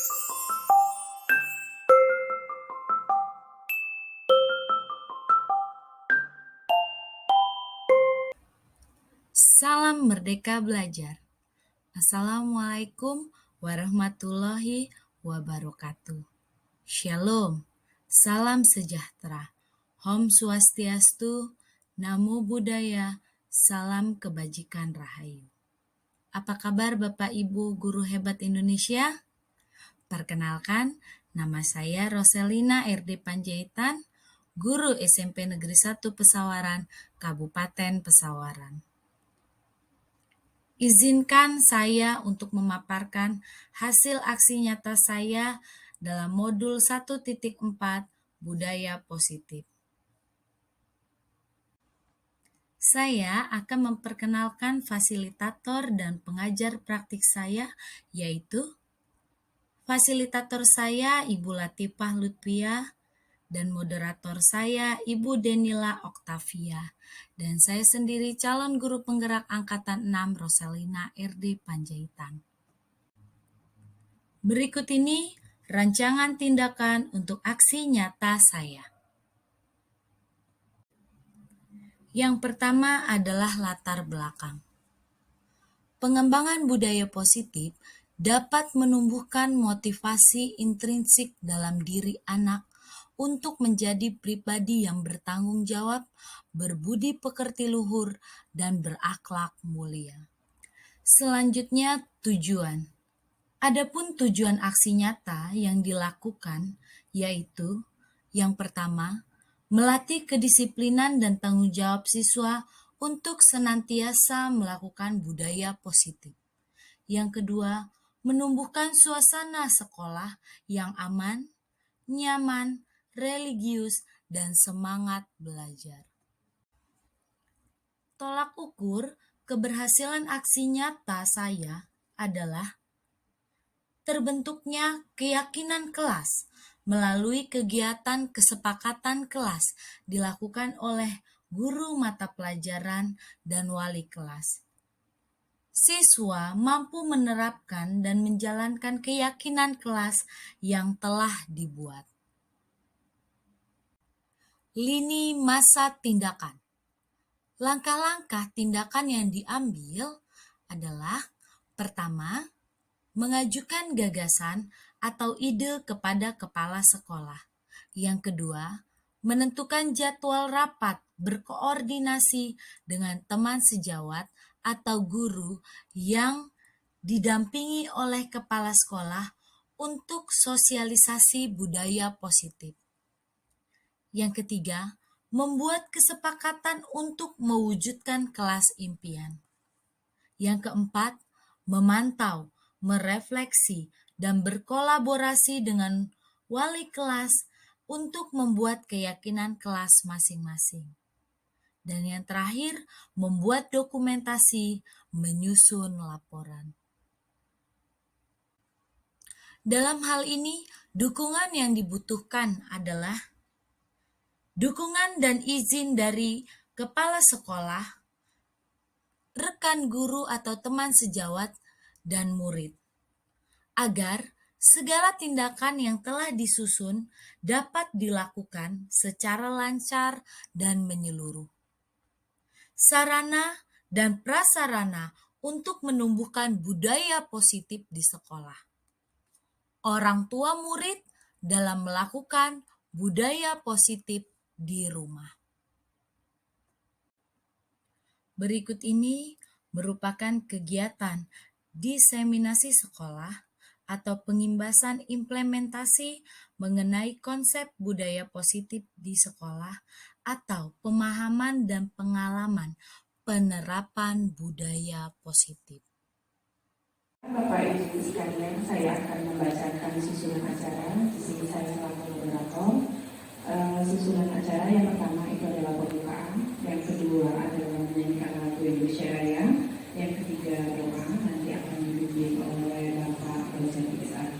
Salam Merdeka Belajar. Assalamualaikum warahmatullahi wabarakatuh. Shalom, salam sejahtera. Om Swastiastu, Namo Buddhaya, salam kebajikan rahayu. Apa kabar Bapak Ibu guru hebat Indonesia? Perkenalkan, nama saya Roselina R.D. Panjaitan, guru SMP Negeri 1 Pesawaran, Kabupaten Pesawaran. Izinkan saya untuk memaparkan hasil aksi nyata saya dalam modul 1.4 Budaya Positif. Saya akan memperkenalkan fasilitator dan pengajar praktik saya, yaitu fasilitator saya Ibu Latifah Lutfiah, dan moderator saya Ibu Denila Oktavia, dan saya sendiri calon guru penggerak Angkatan 6 Roselina R.D. Panjaitan. Berikut ini rancangan tindakan untuk aksi nyata saya. Yang pertama adalah latar belakang. Pengembangan budaya positif dapat menumbuhkan motivasi intrinsik dalam diri anak untuk menjadi pribadi yang bertanggung jawab, berbudi pekerti luhur, dan berakhlak mulia. Selanjutnya, tujuan. Adapun tujuan aksi nyata yang dilakukan yaitu yang pertama, melatih kedisiplinan dan tanggung jawab siswa untuk senantiasa melakukan budaya positif. Yang kedua, menumbuhkan suasana sekolah yang aman, nyaman, religius, dan semangat belajar. Tolak ukur keberhasilan aksi nyata saya adalah terbentuknya keyakinan kelas melalui kegiatan kesepakatan kelas dilakukan oleh guru mata pelajaran dan wali kelas. Siswa mampu menerapkan dan menjalankan keyakinan kelas yang telah dibuat. Lini masa tindakan. Langkah-langkah tindakan yang diambil adalah pertama, mengajukan gagasan atau ide kepada kepala sekolah. Yang kedua, menentukan jadwal rapat berkoordinasi dengan teman sejawat atau guru yang didampingi oleh kepala sekolah untuk sosialisasi budaya positif. Yang ketiga, membuat kesepakatan untuk mewujudkan kelas impian. Yang keempat, memantau, merefleksi, dan berkolaborasi dengan wali kelas untuk membuat keyakinan kelas masing-masing. Dan yang terakhir, membuat dokumentasi, menyusun laporan. Dalam hal ini, dukungan yang dibutuhkan adalah dukungan dan izin dari kepala sekolah, rekan guru atau teman sejawat, dan murid, agar segala tindakan yang telah disusun dapat dilakukan secara lancar dan menyeluruh. Sarana dan prasarana untuk menumbuhkan budaya positif di sekolah. Orang tua murid dalam melakukan budaya positif di rumah. Berikut ini merupakan kegiatan diseminasi sekolah atau pengimbasan implementasi mengenai konsep budaya positif di sekolah atau pemahaman dan pengalaman penerapan budaya positif. Bapak Ibu sekalian, saya akan membacakan susunan acara. Di sini saya selaku moderator. Susunan acara yang pertama itu adalah pembukaan, yang kedua adalah menyanyikan lagu Indonesia Raya, yang ketiga doa nanti akan dipimpin oleh Bapak Dosen ISAG,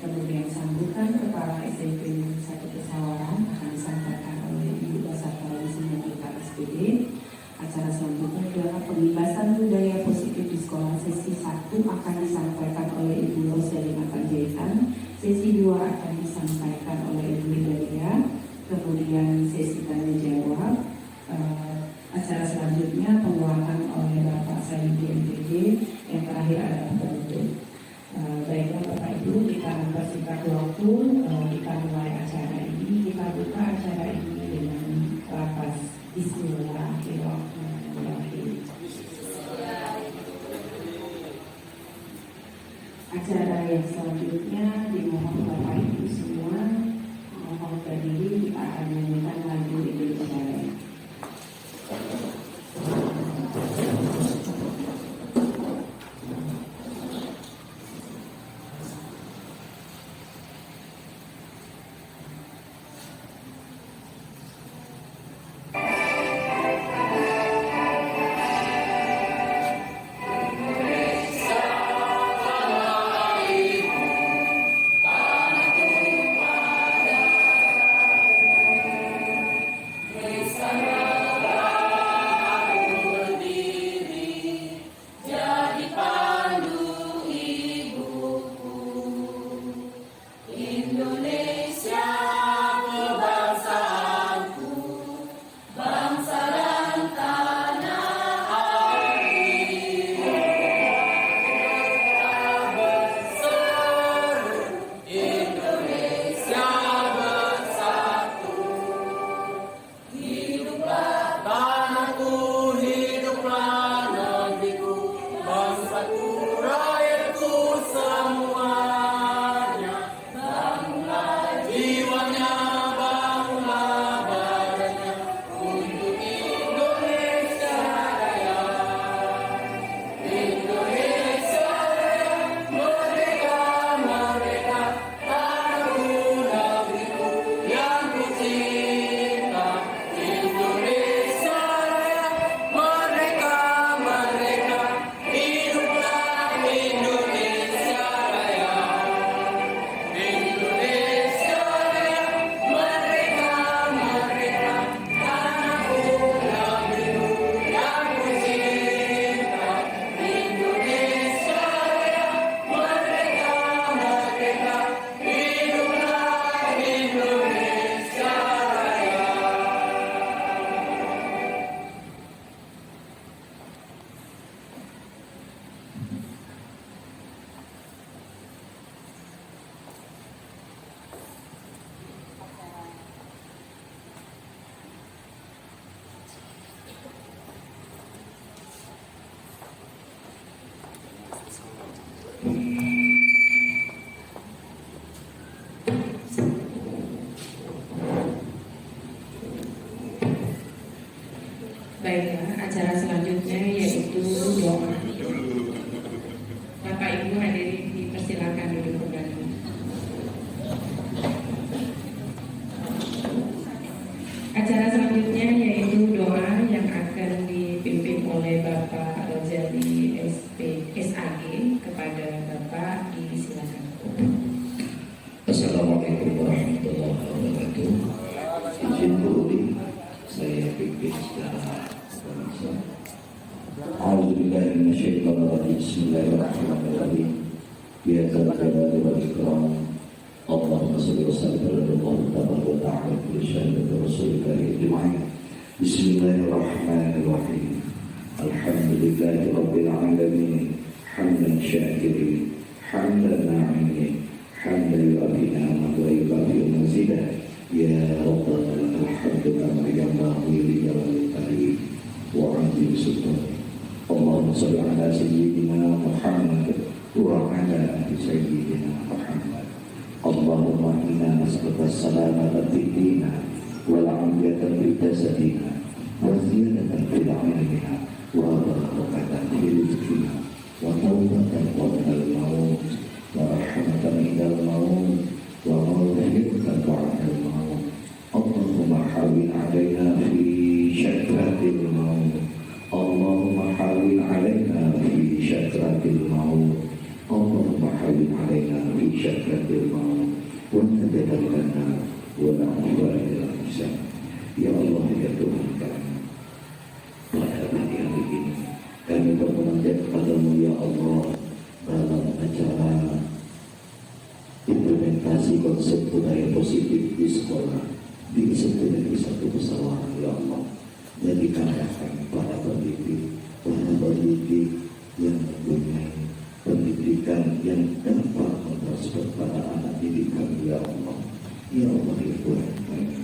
kemudian sambutan kepala SMP 1 Pesawaran akan disampaikan oleh Ibu Basarwali Simanjuntak SPD. Acara selanjutnya adalah pembebasan budaya positif di sekolah sesi 1 akan disampaikan oleh Ibu Roselina Panjaitan. mempersingkat waktu, kita mulai acara ini. Kita buka acara ini dengan lafaz Bismillahirrahmanirrahim. Acara yang selanjutnya dimohon Bapak Ibu semua mohon berdiri, kita akan menyanyikan lagu Indonesia Raya. Baiklah, acara selanjutnya yaitu doa. Bapak Ibu hadirin dipersilakan duduk kembali. Acara selanjutnya yaitu doa yang akan dipimpin oleh Bapak Rozali SAG kepada Bapak, disilakan. Assalamualaikum warahmatullahi wabarakatuh. Izin dulu saya pimpin secara Indonesia. A'udzubillahi minasyaitonir rajim. Bismillahirrahmanirrahim. Ya dzal-jalali wal ikram. Allahumma shalli wa sallim ala Muhammad wa ta'ala kulli syai'in wa rasulika ajma'in. Bismillahirrahmanirrahim. Alhamdulillahi rabbil alamin. Hamdan syakirin, hamdan na'imin, hamdan yu'afi ni'amahu wa yu'afi mazidah. Ya Rabbana alhamdu kama yanbaghi li jalali wajhika wa 'azimi sultanik. Allahumma shalli ala sayyidina Muhammad wa ala ali sayyidina Muhammad. Allahumma inna nas'aluka as-salamata fid din wal 'afiyata fid jasadina wa ziyadatan fil 'ilmina wa barakatan fil rizqina wa tawbatan qabla al-maut wa rahmatan inda al-maut wa maghfiratan ba'da al-maut. Allahumma hawwin 'alaina fi syakratil maut. Allahumma hawwin alaina fi syakratil maut. Allahumma hawwin alaina fi syakratil maut wa tadallana wa na'udzu bika. Ya Allah, ya Tuhan kami, pada pagi hari ini kami bermunajat kepadamu ya Allah dalam acara implementasi konsep budaya positif di sekolah di satu kesalahan ya Allah. Jadikan kami para pendidik yang mempunyai pendidikan yang dapat mempercepat para anak ya Allah. Ya Allah, ya Tuhan kami,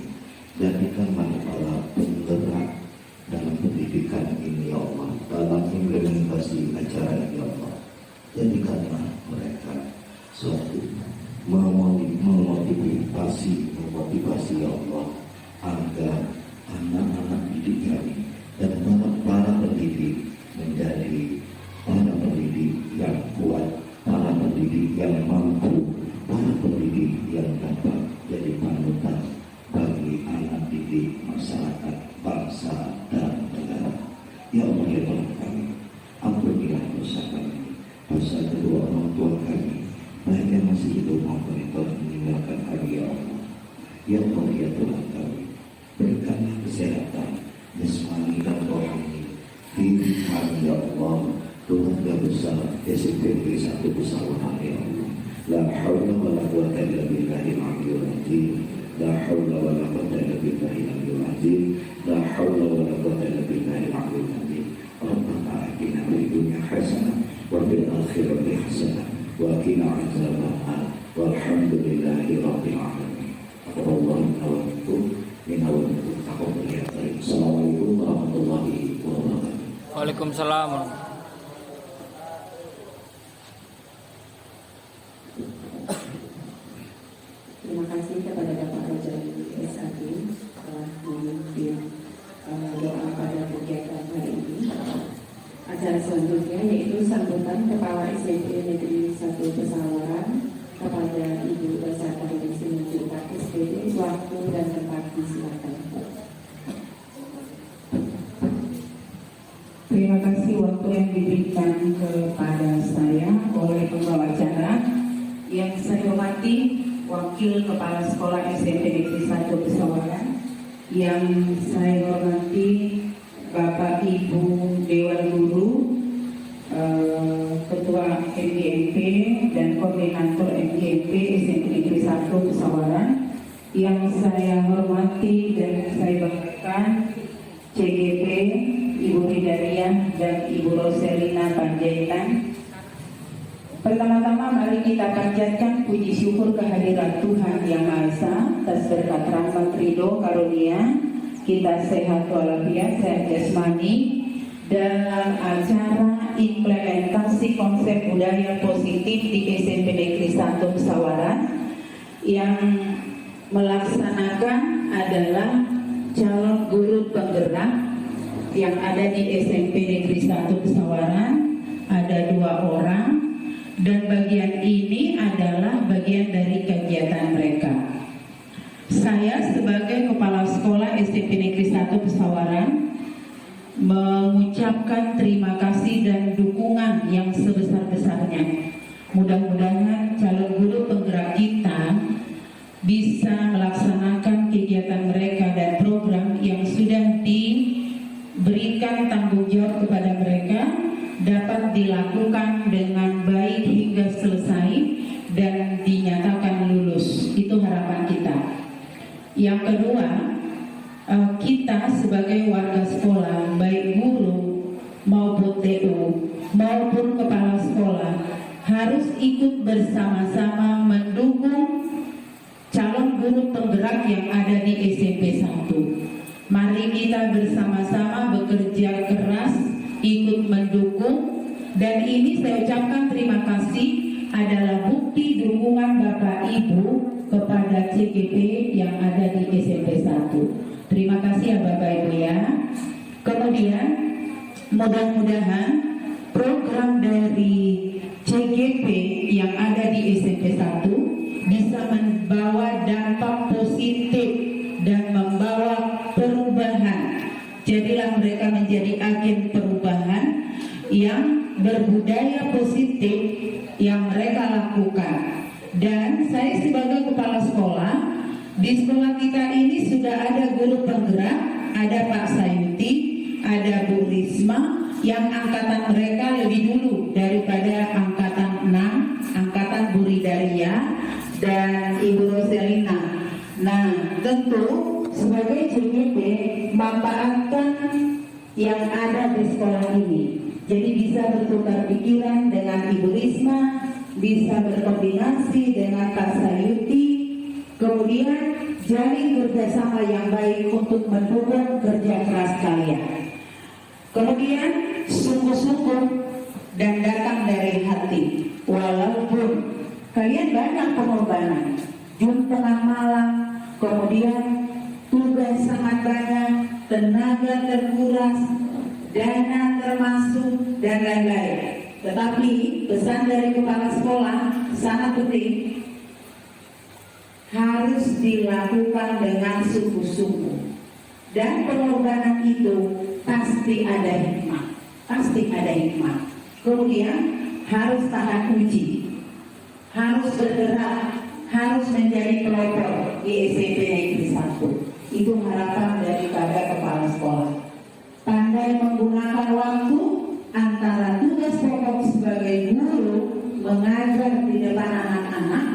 jadikanlah para penggerak dalam pendidikan ini ya Allah, dalam implementasi acara ini ya Allah. Jadikanlah mereka suatu memotivasi ya Allah, agar anak-anak didik kami dan para pendidik menjadi para pendidik yang kuat, para pendidik yang mampu, para pendidik yang dapat jadi panutan bagi anak didik masyarakat, bangsa dan negara. Ya Allah, ya Tuhan kami, ampunilah dosa kami, dosa kedua orang tua kami, baik yang masih hidup maupun yang telah meninggalkan kami ya Allah. Ya Allah, ya Tuhan kami, berikanlah kesehatan jasmani dan rohani diri kami ya Allah. Tuhan yang besar, SMP Negeri 1 Pesawaran ya Allah. La haula wa la quwwata illa billahil aliyyil azim. La haula wa la quwwata illa billahil aliyyil azim. La haula wa la quwwata illa billahil aliyyil azim. Rabbana atina fid dunya hasanah wa fil akhirati hasanah wa qina adzabannar. Walhamdulillahi rabbil alamin. Allahu akbar. Assalamualaikum warahmatullahi wabarakatuh. Waalaikumsalam. Terima kasih kepada Bapak Raja SAD telah memimpin doa pada kegiatan hari ini. Acara selanjutnya yaitu sambutan Kepala SMP Negeri 1 Pesawaran kepada Ibu Beserta Divisi Menjuta SPD. Waktu dan tempat disilakan. Terima kasih waktu yang diberikan kepada saya oleh pembawa acara. Yang saya hormati Wakil Kepala Sekolah SMP Negeri 1 Pesawaran, yang saya hormati Bapak Ibu Dewan Guru, Ketua MGMP dan Koordinator MGMP SMP Negeri 1 Pesawaran, yang saya hormati dan saya banggakan CGP Ibu Hidayah dan Ibu Roselina Panjaitan. Pertama-tama mari kita panjatkan puji syukur kehadirat Tuhan Yang Maha Esa atas berkat rahmat ridho karunia kita sehat walafiat, sehat jasmani dalam acara implementasi konsep budaya positif di SMP Negeri 1 Pesawaran. Yang melaksanakan adalah calon guru penggerak yang ada di SMP Negeri 1 Pesawaran, ada 2 orang. Dan bagian ini adalah bagian dari kegiatan mereka. Saya sebagai Kepala Sekolah SMP Negeri 1 Pesawaran mengucapkan terima kasih dan dukungan yang sebesar-besarnya. Mudah-mudahan calon guru penggerak kita bisa melaksanakan kegiatan mereka dan program yang sudah diberikan tanggung jawab kepada mereka dapat dilakukan dengan baik hingga selesai dan dinyatakan lulus. Itu harapan kita. Yang kedua, kita sebagai warga sekolah, baik guru maupun TU maupun kepala sekolah, harus ikut bersama-sama mendukung calon guru penggerak yang ada di SMP 1. Mari kita bersama-sama bekerja keras, ikut mendukung, dan ini saya ucapkan terima kasih adalah bukti dukungan Bapak Ibu kepada CGP yang ada di SMP 1. Terima kasih ya Bapak Ibu ya. Kemudian mudah-mudahan program dari CGP yang ada di SMP 1 bisa membawa dampak positif dan membawa perubahan. Jadilah mereka menjadi agen perubahan yang berbudaya positif yang mereka lakukan. Dan saya sebagai kepala sekolah, di sekolah kita ini sudah ada guru penggerak, ada Pak Sayuti, ada Bu Risma, yang angkatan mereka lebih dulu daripada angkatan 6, angkatan Bu Ridaria dan Ibu Roselina. Nah, tentu sebagai CGP memanfaatkan yang ada di sekolah ini. Jadi bisa bertukar pikiran dengan Ibu Risma, bisa berkoordinasi dengan Pak Sayuti, Kemudian jalin kerjasama yang baik untuk mendukung kerja keras kalian. Kemudian sungguh-sungguh dan datang dari hati. Walaupun kalian banyak pengorbanan, jam tengah malam, kemudian tugas sangat banyak, tenaga terkuras, dana termasuk, dan lain-lain. Tetapi pesan dari kepala sekolah sangat penting, harus dilakukan dengan sungguh-sungguh, dan pengorbanan itu pasti ada hikmah, pasti ada hikmah. Kemudian harus tahan uji, harus bergerak, harus menjadi pelopor di SMP Negeri 1. Itu harapan daripada kepala sekolah. Pandai menggunakan waktu antara tugas pokok sebagai guru mengajar di depan anak-anak,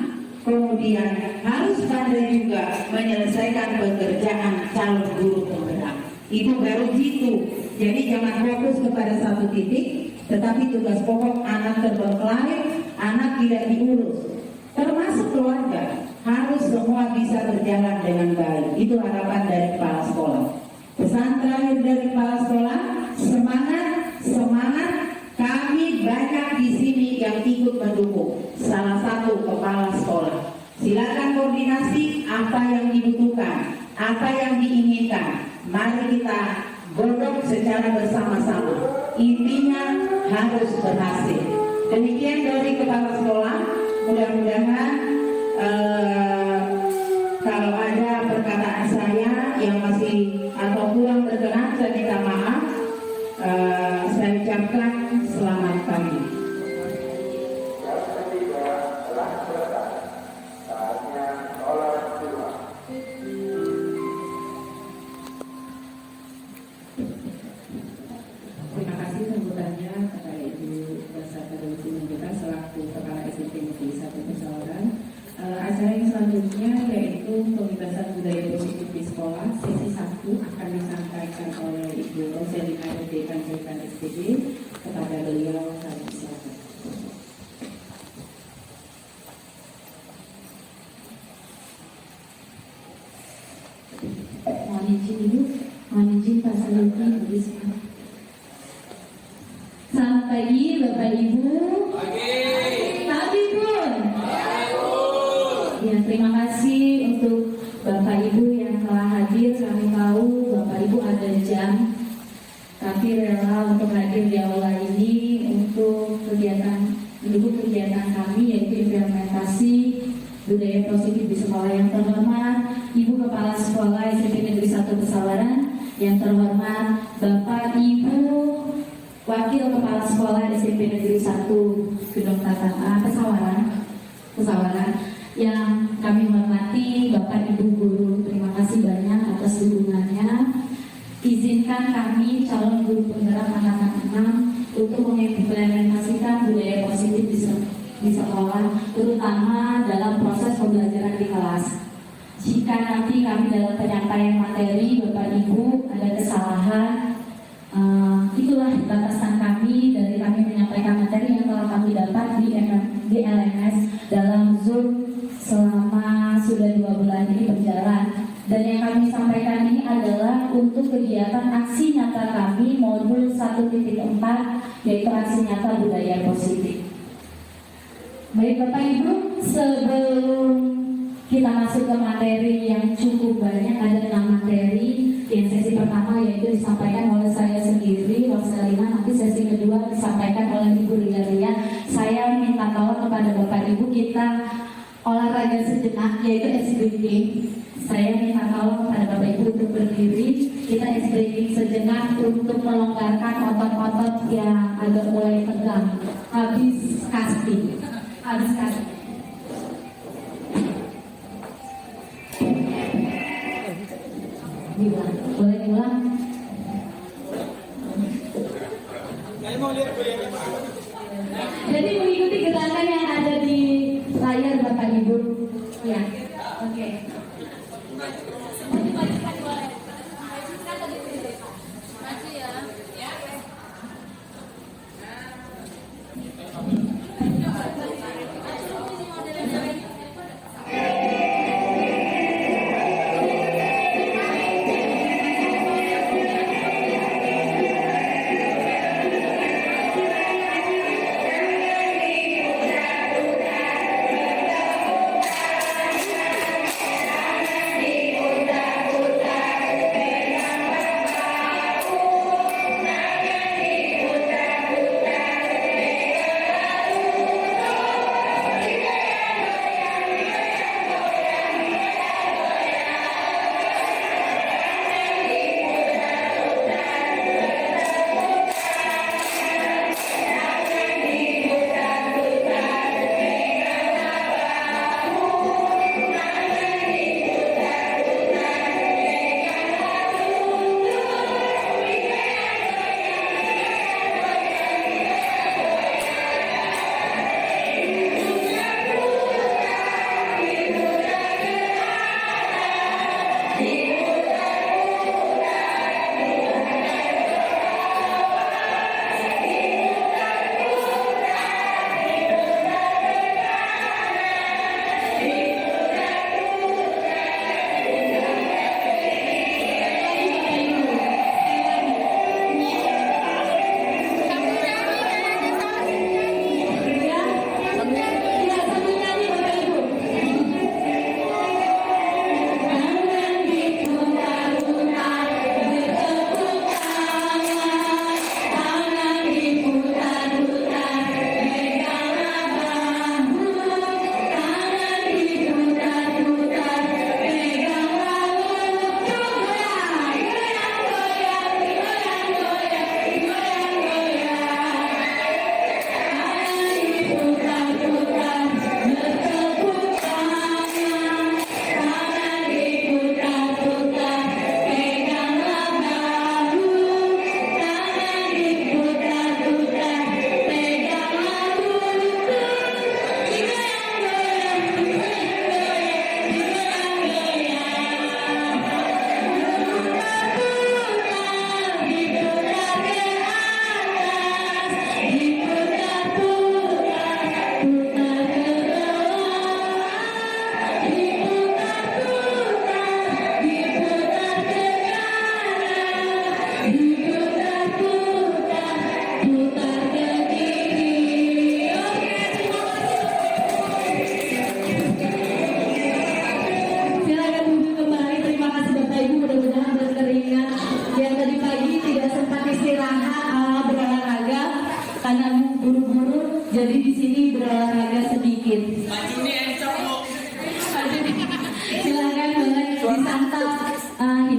kemudian harus pandai juga menyelesaikan pekerjaan calon guru penggerak. Itu baru jitu. Jadi jangan fokus kepada satu titik, tetapi tugas pokok anak terbengkalai, anak tidak diurus, termasuk keluarga, harus semua bisa berjalan dengan baik. Itu harapan dari kepala sekolah. Pesan terakhir dari kepala sekolah, semangat, semangat. Kami banyak di sini yang ikut mendukung. Salah satu kepala sekolah. Silakan koordinasi apa yang dibutuhkan, apa yang diinginkan. Mari kita godok secara bersama-sama. Intinya harus berhasil. Demikian dari kepala sekolah. Mudah-mudahan kalau ada perkataan saya yang masih atau kurang berkenan, saya minta maaf. Saya ucapkan selamat pagi. Terima kasih sambutannya kepada Ibu Dasar kita selaku Kepala SMP Negeri 1 Pesawaran. Acara yang selanjutnya yaitu pembebasan budaya positif di sekolah sesi 1 akan disampaikan oleh Ibu Roselina Dekan Dekan SPD. Kepada beliau kami silakan. Mohon izin Ibu, mohon izin Pak Saluki, Bu Risma. Selamat pagi Bapak Ibu. Pagi Bun. Ya, terima kasih untuk Bapak Ibu yang telah hadir. Kami tahu Bapak Ibu ada jam, tapi rela untuk hadir di aula ini untuk mendukung kegiatan kami, yaitu implementasi budaya positif di sekolah. Yang terhormat Ibu Kepala Sekolah SMP Negeri 1 Pesawaran, yang terhormat Bapak Ibu Wakil Kepala Sekolah SMP Negeri 1 Gedung Tata Pesawaran, yang kami hormati Bapak Ibu Guru, terima kasih banyak atas dukungannya. Izinkan kami calon guru penggerak anak-anak 6 untuk mengimplementasikan budaya positif di sekolah, terutama dalam proses pembelajaran di kelas. Jika nanti kami dalam penyampaian materi Bapak Ibu ada kesalahan, itulah batasan kami dari kami menyampaikan materi yang telah kami dapat di LMS dalam Zoom selama sudah 2 bulan ini berjalan. Dan yang kami sampaikan ini adalah untuk kegiatan aksi nyata kami modul 1.4, yaitu aksi nyata budaya positif. Baik Bapak Ibu, sebelum kita masuk ke materi yang cukup banyak, ada 6 materi. Yang sesi pertama yaitu disampaikan oleh saya sendiri, Roselina. Nanti sesi kedua disampaikan oleh Ibu Ria. Saya minta tolong kepada Bapak Ibu, kita olahraga sejenak, yaitu ice breathing. Saya minta tolong kepada Bapak Ibu untuk berdiri. Kita ice breathing sejenak untuk melonggarkan otot-otot yang agak mulai tegang. Habis casting. Boleh diulang? Jadi mengikuti gerakan yang ada di layar Bapak Ibu. Ya, oke.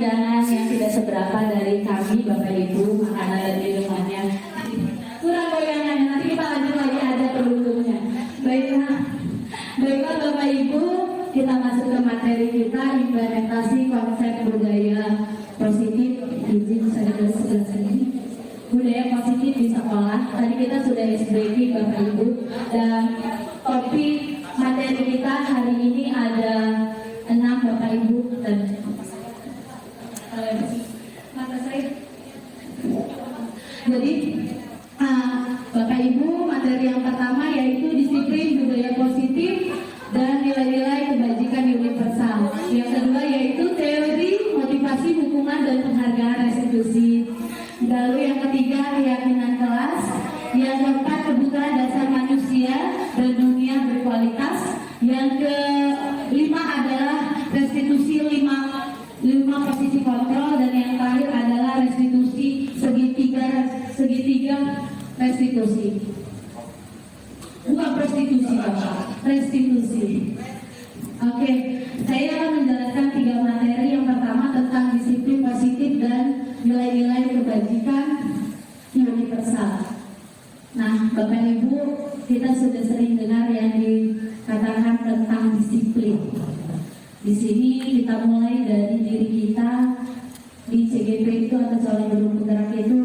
hidangan yang tidak seberapa dari kami Bapak Ibu, makanan dan minumannya. Kurang goyangannya, nanti kita lanjut lagi ada pendukungnya. Baiklah Bapak Ibu, kita masuk ke materi kita, implementasi konsep budaya positif. Izin saya dari sebelah sini. Budaya positif di sekolah. Tadi kita sudah SBK Bapak Ibu, dan topik materi kita hari ini ada 6 Bapak Ibu dan mata saya. Jadi Bapak Ibu, materi yang pertama yaitu disiplin budaya positif dan nilai-nilai kebajikan universal. Yang kedua yaitu teori motivasi, hukuman dan penghargaan restitusi. Lalu yang ketiga keyakinan kelas. Yang keempat kebutuhan dasar manusia dan dunia berkualitas. Yang kelima adalah restitusi 5 posisi kontrol, dan yang terakhir adalah restitusi segitiga restitusi. Bukan prostitusi, Bapak. Restitusi. Oke, saya akan menjelaskan 3 materi. Yang pertama tentang disiplin positif dan nilai-nilai kebajikan universal. Nah, Bapak Ibu, kita sudah sering dengar yang dikatakan tentang disiplin. Di sini kita mulai dari diri kita. Di CGP itu atau calon guru penggerak itu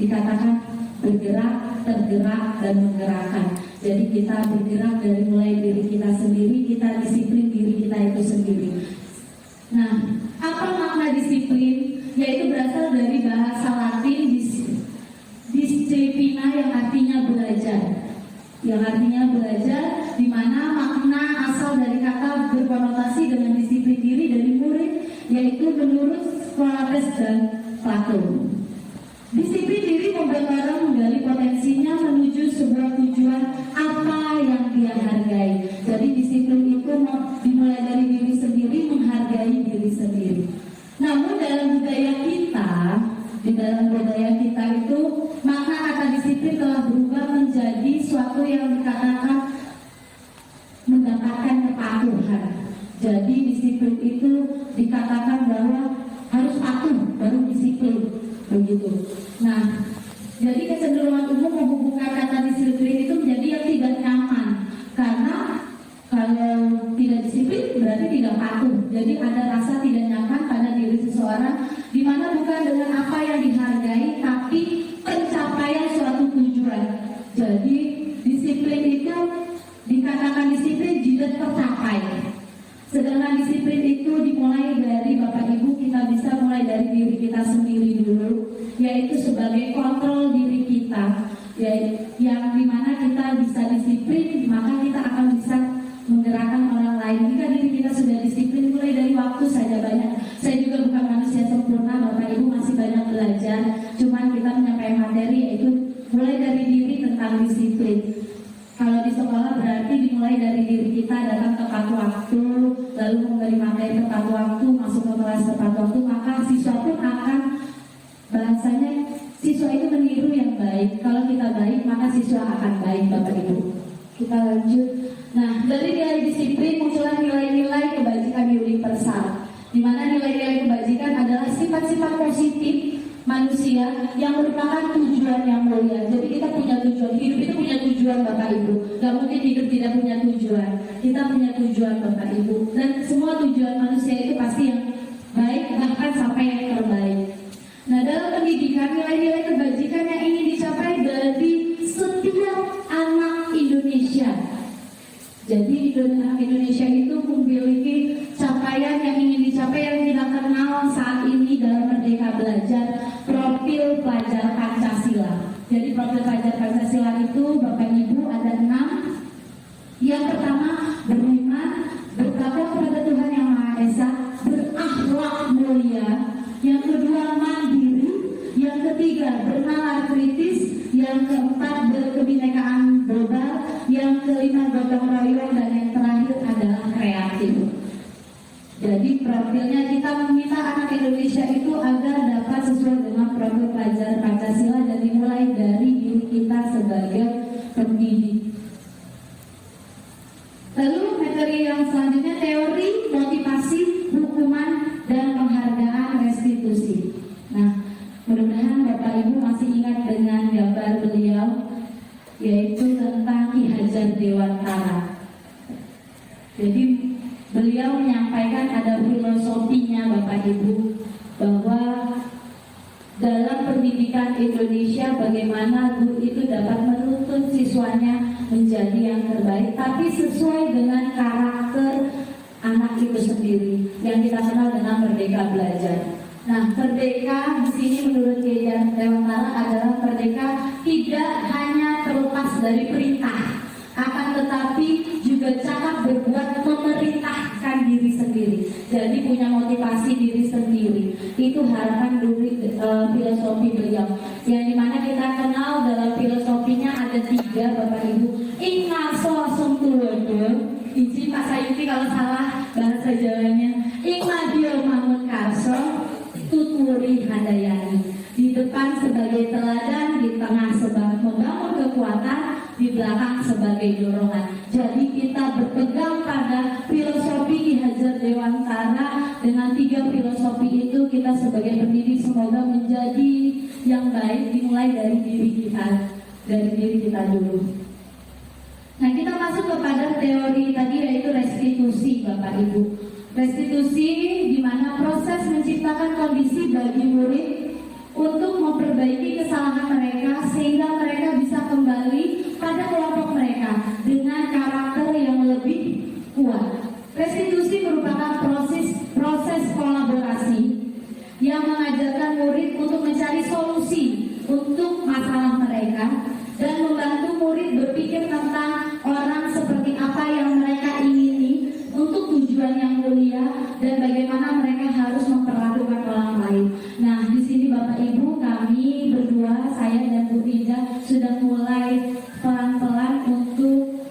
dikatakan bergerak, tergerak, dan menggerakkan. Jadi kita bergerak dari mulai diri kita sendiri, kita disiplin diri kita itu sendiri. Nah, apa makna disiplin? Yaitu berasal dari bahasa Latin disciplina yang artinya belajar. Yang artinya belajar, di mana makna asal dari kata berkonotasi dengan disiplin diri dari murid, yaitu menurut Socrates dan Plato. Disiplin diri membuat orang menggali potensinya menuju sebuah tujuan apa yang dia hargai. Jadi disiplin itu dimulai dari diri sendiri, menghargai diri sendiri. Namun dalam budaya kita itu makna kata disiplin telah berubah menjadi suatu yang dikatakan mendapatkan kepatuhan. Jadi disiplin itu dikatakan bahwa harus patuh baru disiplin, begitu. Nah, jadi kecenderungan umum menghubungkan kata disiplin itu menjadi yang tidak nyaman, karena kalau tidak disiplin berarti tidak patuh. Jadi ada rasa tidak nyaman pada diri seseorang, di mana bukan dengan apa yang dihargai, tapi pencapaian suatu tujuan. Jadi disiplin itu dikatakan disiplin jika tercapai. Sedangkan disiplin itu dimulai dari Bapak Ibu, kita bisa mulai dari diri kita sendiri dulu, yaitu sebagai kontrol diri kita, yang dimana kita bisa disiplin, maka kita akan bisa menggerakkan orang lain. Jika diri kita sudah disiplin, mulai dari waktu saja banyak. Saya juga bukan manusia sempurna, Bapak Ibu masih banyak belajar. Cuman kita menyampaikan materi yaitu mulai dari diri tentang disiplin. Kalau di sekolah berarti dimulai dari diri kita, datang tepat waktu, lalu memberi materi tepat waktu, masuk ke kelas tepat waktu, maka siswa pun akan, bahasanya siswa itu meniru yang baik. Kalau kita baik, maka siswa akan baik, Bapak Ibu. Kita lanjut. Nah, dari nilai disiplin muncullah nilai-nilai kebajikan universal, di mana nilai-nilai kebajikan adalah sifat-sifat positif manusia yang merupakan tujuan yang mulia. Jadi kita punya tujuan, hidup itu punya tujuan Bapak Ibu. Gak mungkin hidup tidak punya tujuan. Kita punya tujuan Bapak Ibu. Dan semua tujuan manusia itu pasti yang baik, bahkan sampai yang terbaik. Nah, dalam pendidikan nilai-nilai kebajikan yang ingin dicapai dari setiap anak Indonesia. Jadi anak Indonesia itu memiliki capaian yang ingin dicapai yang kita kenal saat ini dalam Merdeka Belajar, profil pelajar Pancasila. Jadi profil pelajar Pancasila itu Bapak Ibu ada 6. Yang pertama beriman, bertakwa kepada Tuhan Yang Maha Esa, berakhlak mulia. Yang kedua mandiri. Yang ketiga bernalar kritis. Yang keempat berkebinekaan global. Yang kelima gotong royong, dan yang terakhir adalah kreatif. Jadi profilnya kita meminta anak Indonesia itu agar dapat sesuai dengan profil pelajar Pancasila dan dimulai dari diri kita sebagai pendidik. Lalu materi yang selanjutnya teori motivasi, hukuman, dan penghargaan restitusi. Jadi beliau menyampaikan ada filosofinya Bapak Ibu, bahwa dalam pendidikan Indonesia bagaimana guru itu dapat menuntun siswanya menjadi yang terbaik, tapi sesuai dengan karakter anak itu sendiri yang kita kenal dengan merdeka belajar. Nah, merdeka di sini menurut Kiai Dewantara adalah merdeka tidak hanya terlepas dari perintah, akan tetapi juga cakap berbuat memerintahkan diri sendiri. Jadi punya motivasi diri sendiri. Itu harapan dari filosofi beliau. Yang dimana kita kenal dalam filosofinya ada 3 Bapak Ibu. Ingaso sungtuwede. Izin Pak Sayuti kalau salah bahasa Jawanya. Ingmadio mangun karso tuturi handayani. Di depan sebagai teladan, di tengah sebagai membangun kekuatan, di belakang sebagai dorongan. Jadi kita berpegang pada filosofi Ki Hajar Dewantara. Dengan 3 filosofi itu kita sebagai pendidik semoga menjadi yang baik, dimulai dari diri kita dulu. Nah, kita masuk kepada teori tadi, yaitu restitusi Bapak Ibu. Restitusi di mana proses menciptakan kondisi bagi murid untuk memperbaiki kesalahan mereka sehingga mereka bisa kembali pada kelompok mereka dengan karakter yang lebih kuat. Restitusi merupakan proses kolaborasi yang mengajarkan murid untuk mencari solusi untuk masalah mereka dan membantu murid berpikir tentang orang seperti apa yang mereka ingini untuk tujuan yang mulia dan bagaimana mereka harus memperlakukan orang lain. Nah, di sini Bapak Ibu, kami berdua, saya dan Bu Ida sudah mulai pelan-pelan untuk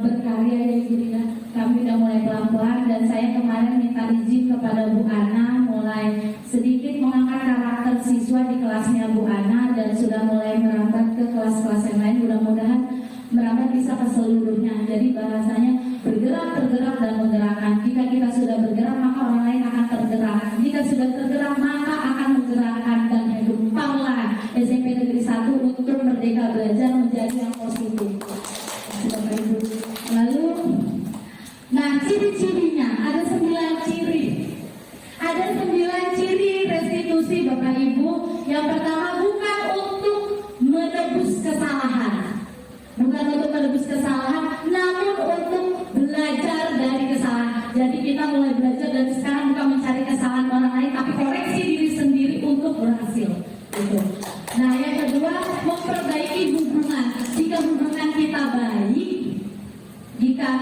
berkarya ya Bu Ida. Kami sudah mulai pelan-pelan dan saya kemarin minta izin kepada Bu Ana mulai sedikit mengangkat karakter siswa di kelasnya Bu Ana dan sudah mulai merambat ke kelas-kelas yang lain. Mudah-mudahan merambat bisa ke seluruhnya. Jadi bahasanya bergerak, tergerak, dan menggerakkan. Jika kita sudah bergerak, maka orang lain akan tergerak. Jika sudah tergerak, maka akan menggerakkan dan hidupkanlah SMP Negeri 1 untuk merdeka belajar menjadi yang positif. Bapak Ibu. Lalu, nah ciri-cirinya ada 9 ciri. Ada 9 ciri restitusi Bapak Ibu. Yang pertama, bukan untuk menebus kesalahan. Bukan untuk menebus kesalahan, namun untuk belajar dari kesalahan. Jadi kita mulai belajar dari sekarang bukan mencari kesalahan orang lain, tapi koreksi diri sendiri untuk berhasil. Gitu. Nah, yang kedua, memperbaiki hubungan. Jika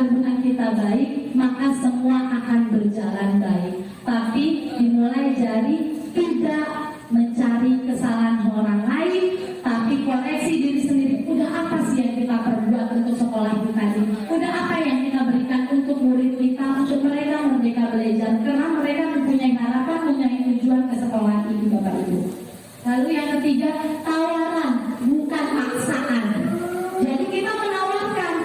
hubungan kita baik, maka semua akan berjalan baik. Tapi dimulai dari tidak mencari kesalahan orang lain, tapi koreksi diri sendiri. Udah apa sih yang kita perbuat untuk sekolah kita ini? Udah apa yang kita berikan untuk murid kita, untuk mereka merdeka belajar? Karena mereka mempunyai harapan, mempunyai tujuan ke sekolah ini, Bapak Ibu. Lalu yang ketiga, tawaran, bukan paksaan. Jadi kita menawarkan.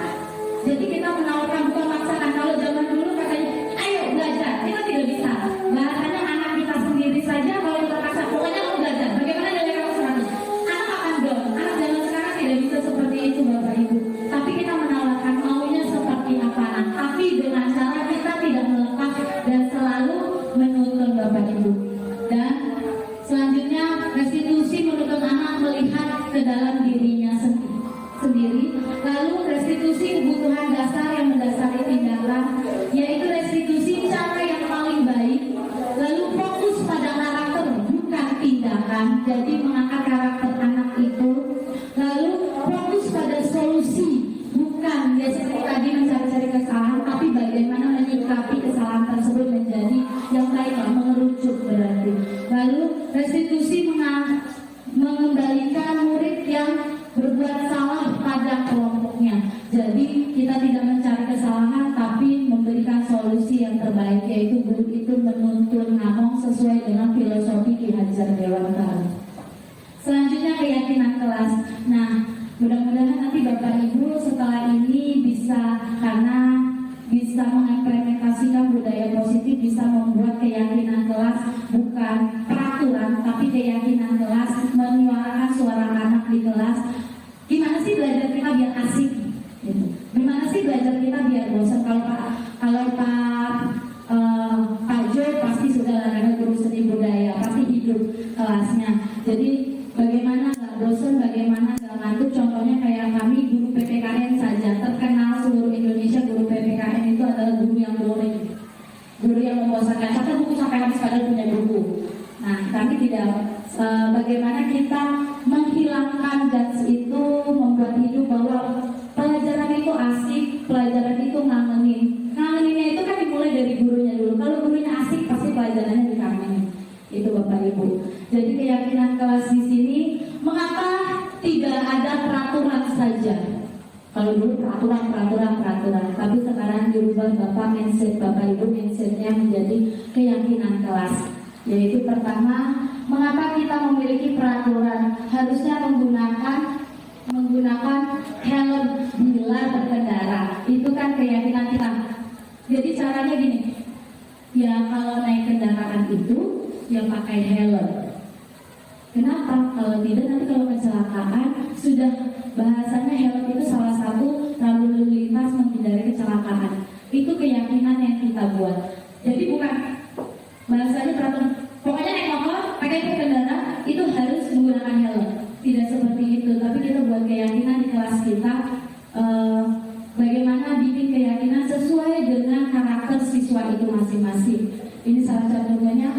Bukan paksaan. Kalau zaman dulu katanya, ayo belajar, kita tidak bisa. Bahasanya anak kita sendiri saja kalau kita paksa, pokoknya mau belajar. Bagaimana nilai kamu 100? Anak akan down. Anak zaman sekarang tidak bisa seperti itu, Bapak Ibu. Tapi kita menawarkan maunya seperti apa. Tapi dengan cara kita tidak melepas dan selalu menuntun, Bapak Ibu. Dan selanjutnya, restitusi menuntut anak melihat ke dalam dirinya sendiri. Lalu restitusi kebutuhan dasar yang mendasari tindakan, yaitu restitusi cara yang paling baik. Lalu fokus pada karakter, bukan tindakan. Jadi mengangkat karakter anak itu. Lalu fokus pada solusi, bukan ya seperti tadi mencari-cari kesalahan, tapi bagaimana menyikapi kesalahan tersebut menjadi yang baik, mengerucut berarti. Lalu restitusi mengembalikan murid yang berbuat salah pada kelompoknya. Jadi kita tidak mencari kesalahan, tapi memberikan solusi yang terbaik, yaitu guru itu menuntun ngomong sesuai dengan filosofi Ki Hajar Dewantara. Selanjutnya, keyakinan kelas. Nah, mudah-mudahan nanti Bapak Ibu setelah ini bisa, karena bisa mengimplementasikan budaya positif, bisa membuat keyakinan kelas bukan peraturan, tapi keyakinan kelas, menyuarakan suara anak di kelas. Gimana sih belajar kita biar asik? Gitu. Gimana sih belajar kita biar bosan? Kalau tidak bagaimana kita menghilangkan gas itu, membuat hidup bahwa pelajaran itu asik, pelajaran itu ngangenin. Ngangeninnya itu kan dimulai dari gurunya dulu. Kalau gurunya asik, pasti pelajarannya dikangenin. Itu Bapak Ibu. Jadi keyakinan kelas di sini, mengapa tidak ada peraturan saja? Kalau dulu peraturan, tapi sekarang dirubah Bapak mindset Bapak Ibu, mindsetnya menjadi keyakinan kelas. Yaitu pertama, mengapa kita memiliki peraturan harusnya menggunakan helm bila berkendara. Itu kan keyakinan kita. Jadi caranya gini, ya kalau naik kendaraan itu ya pakai helm. Kenapa? Kalau tidak nanti kalau kecelakaan, sudah bahasanya helm itu salah satu lalu lintas menghindari kecelakaan. Itu keyakinan yang kita buat. Jadi bukan bahasanya peraturan, pokoknya naik motor, pakai berkendara itu harus menggunakan helm. Tidak seperti itu, tapi kita buat keyakinan di kelas kita, bagaimana bikin keyakinan sesuai dengan karakter siswa itu masing-masing. Ini salah satunya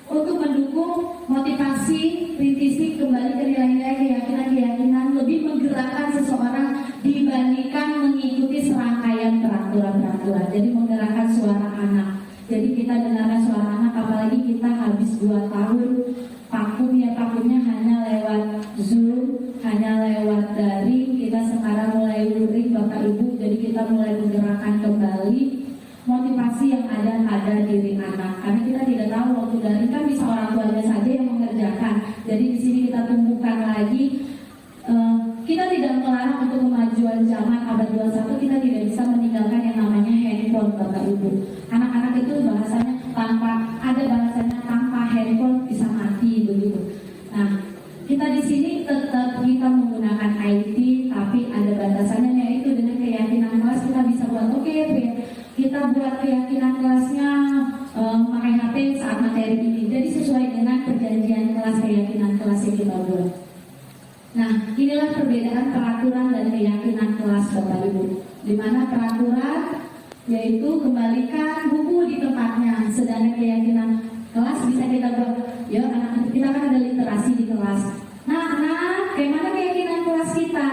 untuk mendukung motivasi, kritisi kembali ke nilai-nilai keyakinan, lebih menggerakkan seseorang dibandingkan mengikuti serangkaian peraturan-peraturan. Jadi menggerakkan suara anak. Jadi kita dengarkan suara anak, apalagi kita habis 2 tahun pakumnya hanya lewat Zoom, hanya lewat daring. Kita sekarang mulai luring Bapak Ibu, jadi kita mulai menggerakkan kembali motivasi yang ada diri anak. Karena kita tidak tahu waktu daring kan bisa orang tuanya saja yang mengerjakan. Jadi di sini kita tumbuhkan lagi. Kita tidak melarang untuk kemajuan zaman abad 21, kita tidak bisa meninggalkan yang namanya handphone Bapak Ibu. Anak-anak itu bahasanya tanpa handphone bisa mati begitu. Nah, kita di sini tetap kita menggunakan IT, tapi ada batasannya, yaitu dengan keyakinan kelas kita bisa buat kita buat keyakinan kelasnya pakai HP saat materi ini. Jadi sesuai dengan perjanjian kelas, keyakinan kelas yang kita buat. Nah, inilah perbedaan peraturan dan keyakinan kelas Bapak Ibu. Di mana peraturan yaitu kembalikan buku di tempatnya, sedangkan keyakinan kelas bisa kita buat. Ya, anak kita kan ada literasi di kelas. Nah, bagaimana keyakinan kelas kita?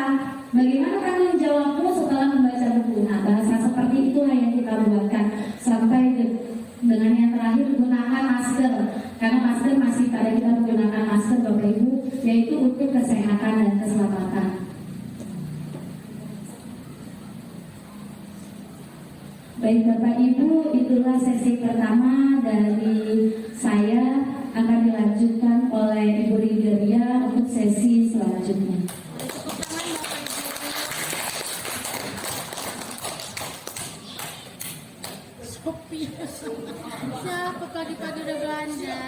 Bagaimana tanggung jawabmu setelah membaca buku? Nah, bahasa seperti itulah yang kita buatkan sampai dengan yang terakhir, gunakan masker. Karena masker masih pada kita menggunakan masker Bapak Ibu, yaitu untuk kesehatan dan keselamatan. Baik Bapak Ibu, itulah sesi pertama dari saya, akan dilanjutkan oleh Ibu Rigeria untuk sesi selanjutnya. Siapa pagi-pagi udah belanja?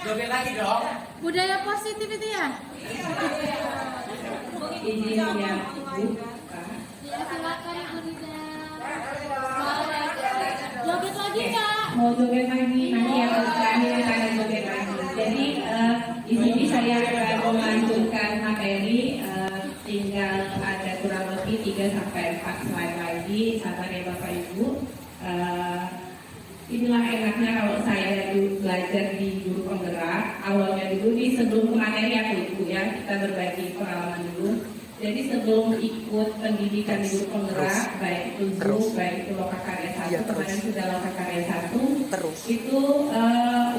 Joget lagi dong. Budaya positif itu ya? Izin ya, Bu. Ya, silakan Ibu Rida. Joget lagi Kak? Mau joget lagi, nanti yang terakhir akan joget lagi. Jadi di sini saya akan melanjutkan materi, tinggal ada kurang lebih 3-4 slide lagi. Sabar ya Bapak Ibu. Inilah enaknya kalau saya dulu belajar di guru penggerak. Awalnya dulu nih sebelum materi aku Ibu ya, kita berbagi pengalaman dulu. Jadi sebelum ikut pendidikan di guru penggerak, baik itu Zoom, baik itu Lokakarya 1, kemarin sudah Lokakarya 1, itu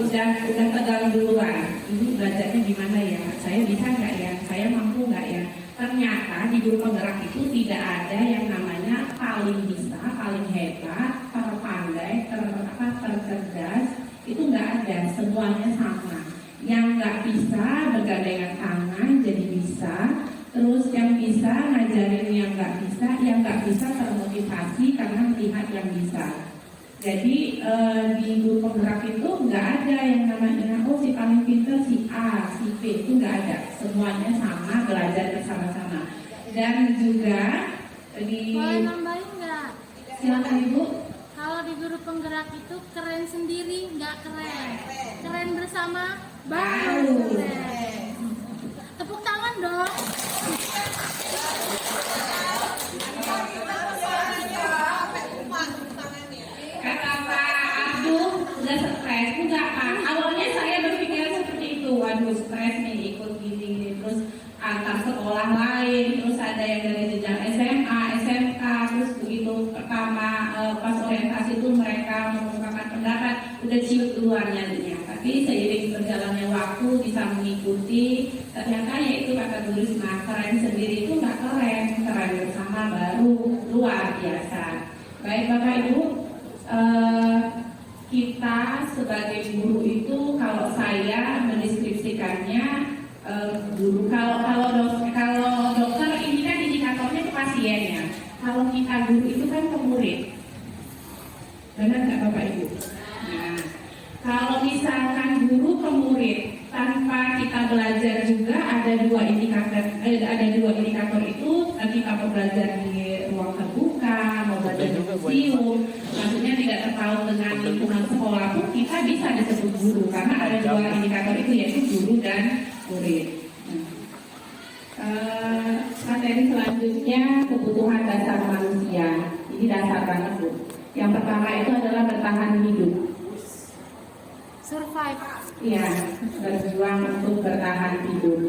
udah tegang duluan. Ini belajarnya gimana ya? Saya bisa nggak ya? Saya mampu nggak ya? Ternyata di guru penggerak itu tidak ada yang namanya paling bisa, paling hebat, terpandai, tercerdas. Itu nggak ada, semuanya sama. Yang nggak bisa bergandengan tangan jadi bisa. Terus yang bisa ngajarin yang nggak bisa termotivasi karena melihat yang bisa. Jadi di guru penggerak itu nggak ada yang namanya si paling pintar si A, si B, itu nggak ada. Semuanya sama, belajar bersama-sama. Dan juga di Boleh nambahin nggak? silakan Ibu. Kalau di guru penggerak itu keren sendiri nggak keren. Keren bersama baru keren. Tepuk tangan dong. Kata Pak Abdul sudah antar sekolah lain, terus ada yang dari jenjang SMA, SMK, terus begitu pertama pas orientasi itu mereka mengungkapkan pendapat, udah ciut keluar nyalinya. Tapi seiring berjalannya waktu bisa mengikuti, ternyata yaitu kata Bu Risma, keren sendiri itu nggak keren, keren bersama baru luar biasa. Baik Bapak Ibu, kita sebagai guru itu kalau saya mendeskripsikannya guru kalau dokter ini kan indikatornya ke pasiennya, kalau kita guru itu kan ke murid, benar nggak Bapak Ibu? Nah, kalau misalkan guru ke murid tanpa kita belajar juga ada dua indikator itu, kita mau belajar di ruang terbuka, mau belajar di museum, maksudnya tidak terpaut dengan lingkungan sekolah pun kita bisa disebut guru karena ada dua indikator itu yaitu guru dan murid. Materi selanjutnya kebutuhan dasar manusia. Ini dasar banget Bu. Yang pertama itu adalah bertahan hidup. Survive. Iya, berjuang untuk bertahan hidup.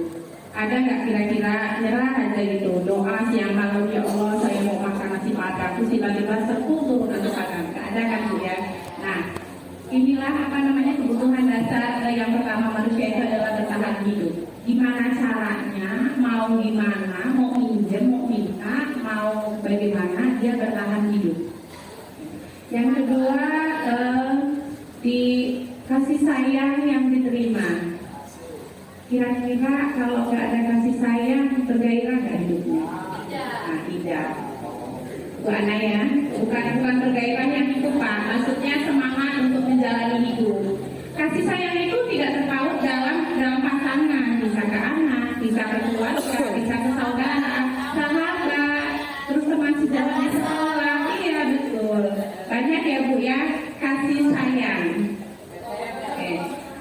Ada nggak kira-kira nyerah aja gitu, doa siang malam, ya Allah saya mau makan nasi padang, terus tiba-tiba turun nasi padang, nggak ada kan Bu ya? Nah, inilah kebutuhan dasar yang pertama manusia itu adalah bertahan hidup. Gimana caranya, mau gimana, mau minjem, mau minta, mau bagaimana dia bertahan hidup. Yang kedua, di kasih sayang yang diterima. Kira-kira kalau nggak ada kasih sayang, bergairah nggak hidupnya? Nah, tidak. Bu Ana ya, bukan bergairah yang itu Pak, maksudnya semangat untuk menjalani hidup. Kasih sayang itu tidak terpaut dalam pasangan, bisa ke anak, bisa ke keluarga, bisa ke saudara, sahabat, terus teman sejawat di sekolah. Iya betul. Banyak ya Bu ya, kasih sayang. Oke.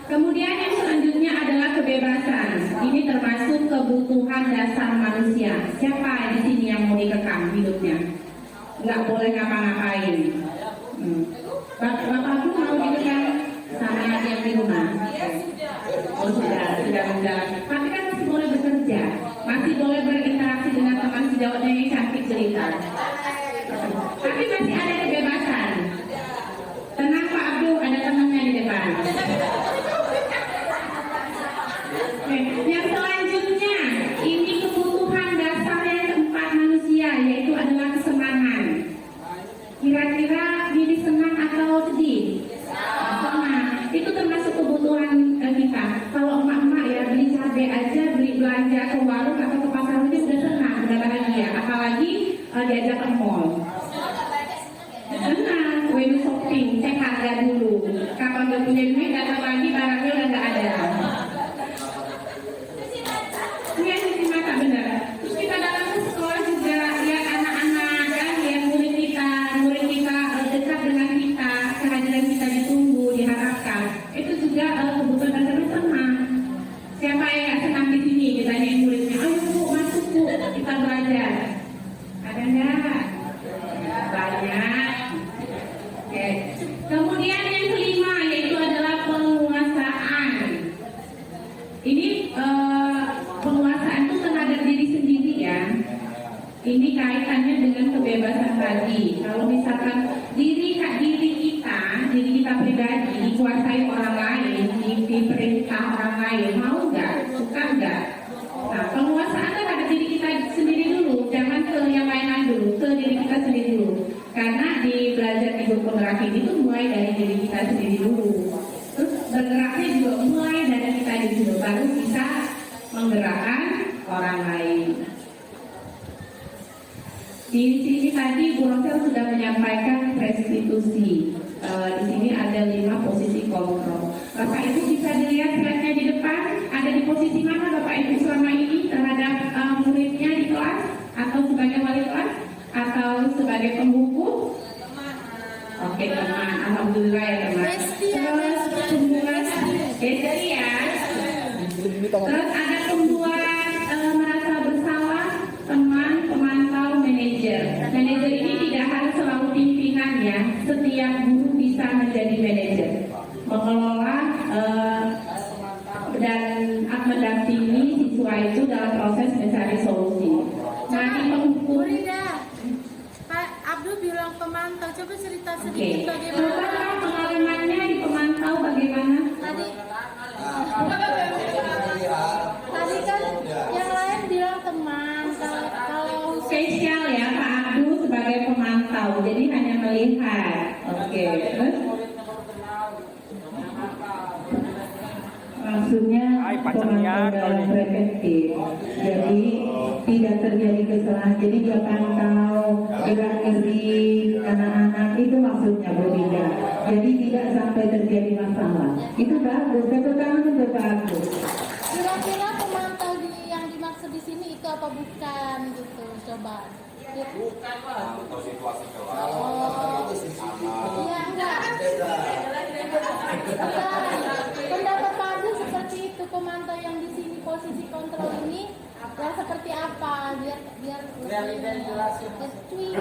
Kemudian yang selanjutnya adalah kebebasan. Ini termasuk kebutuhan dasar manusia. Siapa di sini yang mau dikekang hidupnya? Nggak boleh ngapa-ngapain. Bapakku mau dikekang sama yang di rumah. Oh sudah menjalan. Tapi kan masih boleh bekerja, masih boleh berinteraksi dengan teman sejawatnya yang cantik cerita. Tapi masih ada kebebasan. Tenang Pak Abdul, ada temannya di depan. Yang selanjutnya, ini kebutuhan dasar yang keempat manusia, yaitu adalah kesenangan. Kira-kira ini senang atau sedih? Senang. Itu termasuk kebutuhan kita. Kalau emak-emak ya beli cabai aja, beli belanja ke warung atau ke pasar aja sudah senang, sudah bahagia. Apalagi diajak ke mall. Senang, when shopping, cek harga dulu. Kapan gak punya duit, datang lagi barangnya udah gak ada. Iya sih mata benar. Terus kita datang ke sekolah juga lihat anak-anak kan, lihat murid kita dekat dengan kita, kehadiran kita ditunggu, diharapkan. Itu juga kebutuhan dasar senang. Siapa yang gak senang di sini? Ditanyain muridnya, ayo Bu, masuk Bu, kita belajar. Ada nggak? Banyak. Oke. Kemudian yang kelima yaitu adalah penguasaan. Ini penguasaan itu terhadap diri sendiri ya. Ini kaitannya dengan kebebasan tadi. Kalau misalkan diri kita pribadi dikuasai orang lain, diperintah orang lain, mau nggak, suka nggak? Nah, penguasaan terhadap diri kita sendiri dulu, jangan ke yang lain dulu, ke diri kita sendiri dulu. Karena di belajar hidup penggerak ini itu mulai dari diri kita sendiri dulu. Terus bergeraknya juga mulai dari kita dulu, baru bisa menggerakkan orang lain. Di sini tadi Bu Rosel sudah menyampaikan restitusi. Di sini ada 5 posisi kontrol. Bapak Ibu bisa dilihat slide-nya di depan. Ada di posisi mana Bapak Ibu selama ini terhadap muridnya di kelas, atau sebagai wali kelas, atau sebagai pembuku? Oke teman, alhamdulillah ya teman. Terus pembuat ya. Terus ada pembuat merasa bersalah, teman, pemantau, manajer. Manajer ini tidak harus selalu pimpinan ya. Setiap guru bisa menjadi manajer, mengelola dan mendampingi siswa itu dalam proses Du bilang pemantau, coba cerita Oke, sedikit coba bagaimana pengalamannya di pemantau bagaimana? tadi. Tadi kan yang lain bilang teman, kalau Spesial ya Pak Abdul sebagai pemantau, jadi hanya melihat. Oke, terus? Maksudnya pemantau dalam preventif, jadi tidak terjadi kesalahan. Jadi dia pantau gerak geri anak-anak, itu maksudnya berbeda. Jadi tidak sampai terjadi masalah. Itu bagus, tepuk tangan untuk bagus. kira-kira pemantau yang dimaksud di sini itu apa bukan gitu, coba. Bukan lah. Untuk situasi Oh, iya enggak. Pendapat Pak Agus seperti itu, pemantau yang di sini posisi kontrol ini ya seperti apa biar lebih tweet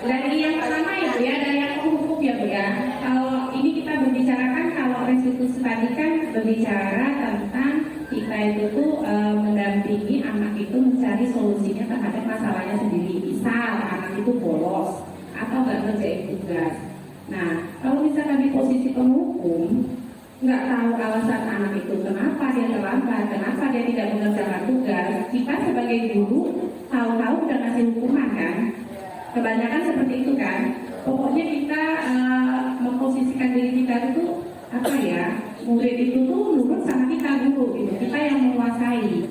Dari yang pertama itu ya, dari yang hukum ya Bu ya. Kalau ini kita berbicarakan, kalau restitusi tadi kan berbicara tentang kita itu tuh mendampingi anak itu mencari solusinya terhadap masalahnya sendiri. Misal anak itu bolos atau nggak ngerjain tugas. Nah, kalau misalkan di posisi penghukum, nggak tahu alasan anak itu kenapa dia terlambat, kenapa dia tidak mengerjakan tugas, kita sebagai guru tahu-tahu udah ngasih hukuman kan. Kebanyakan seperti itu kan. Pokoknya kita memposisikan diri kita itu apa ya, murid itu tuh nurut sama kita guru gitu. Kita yang menguasai.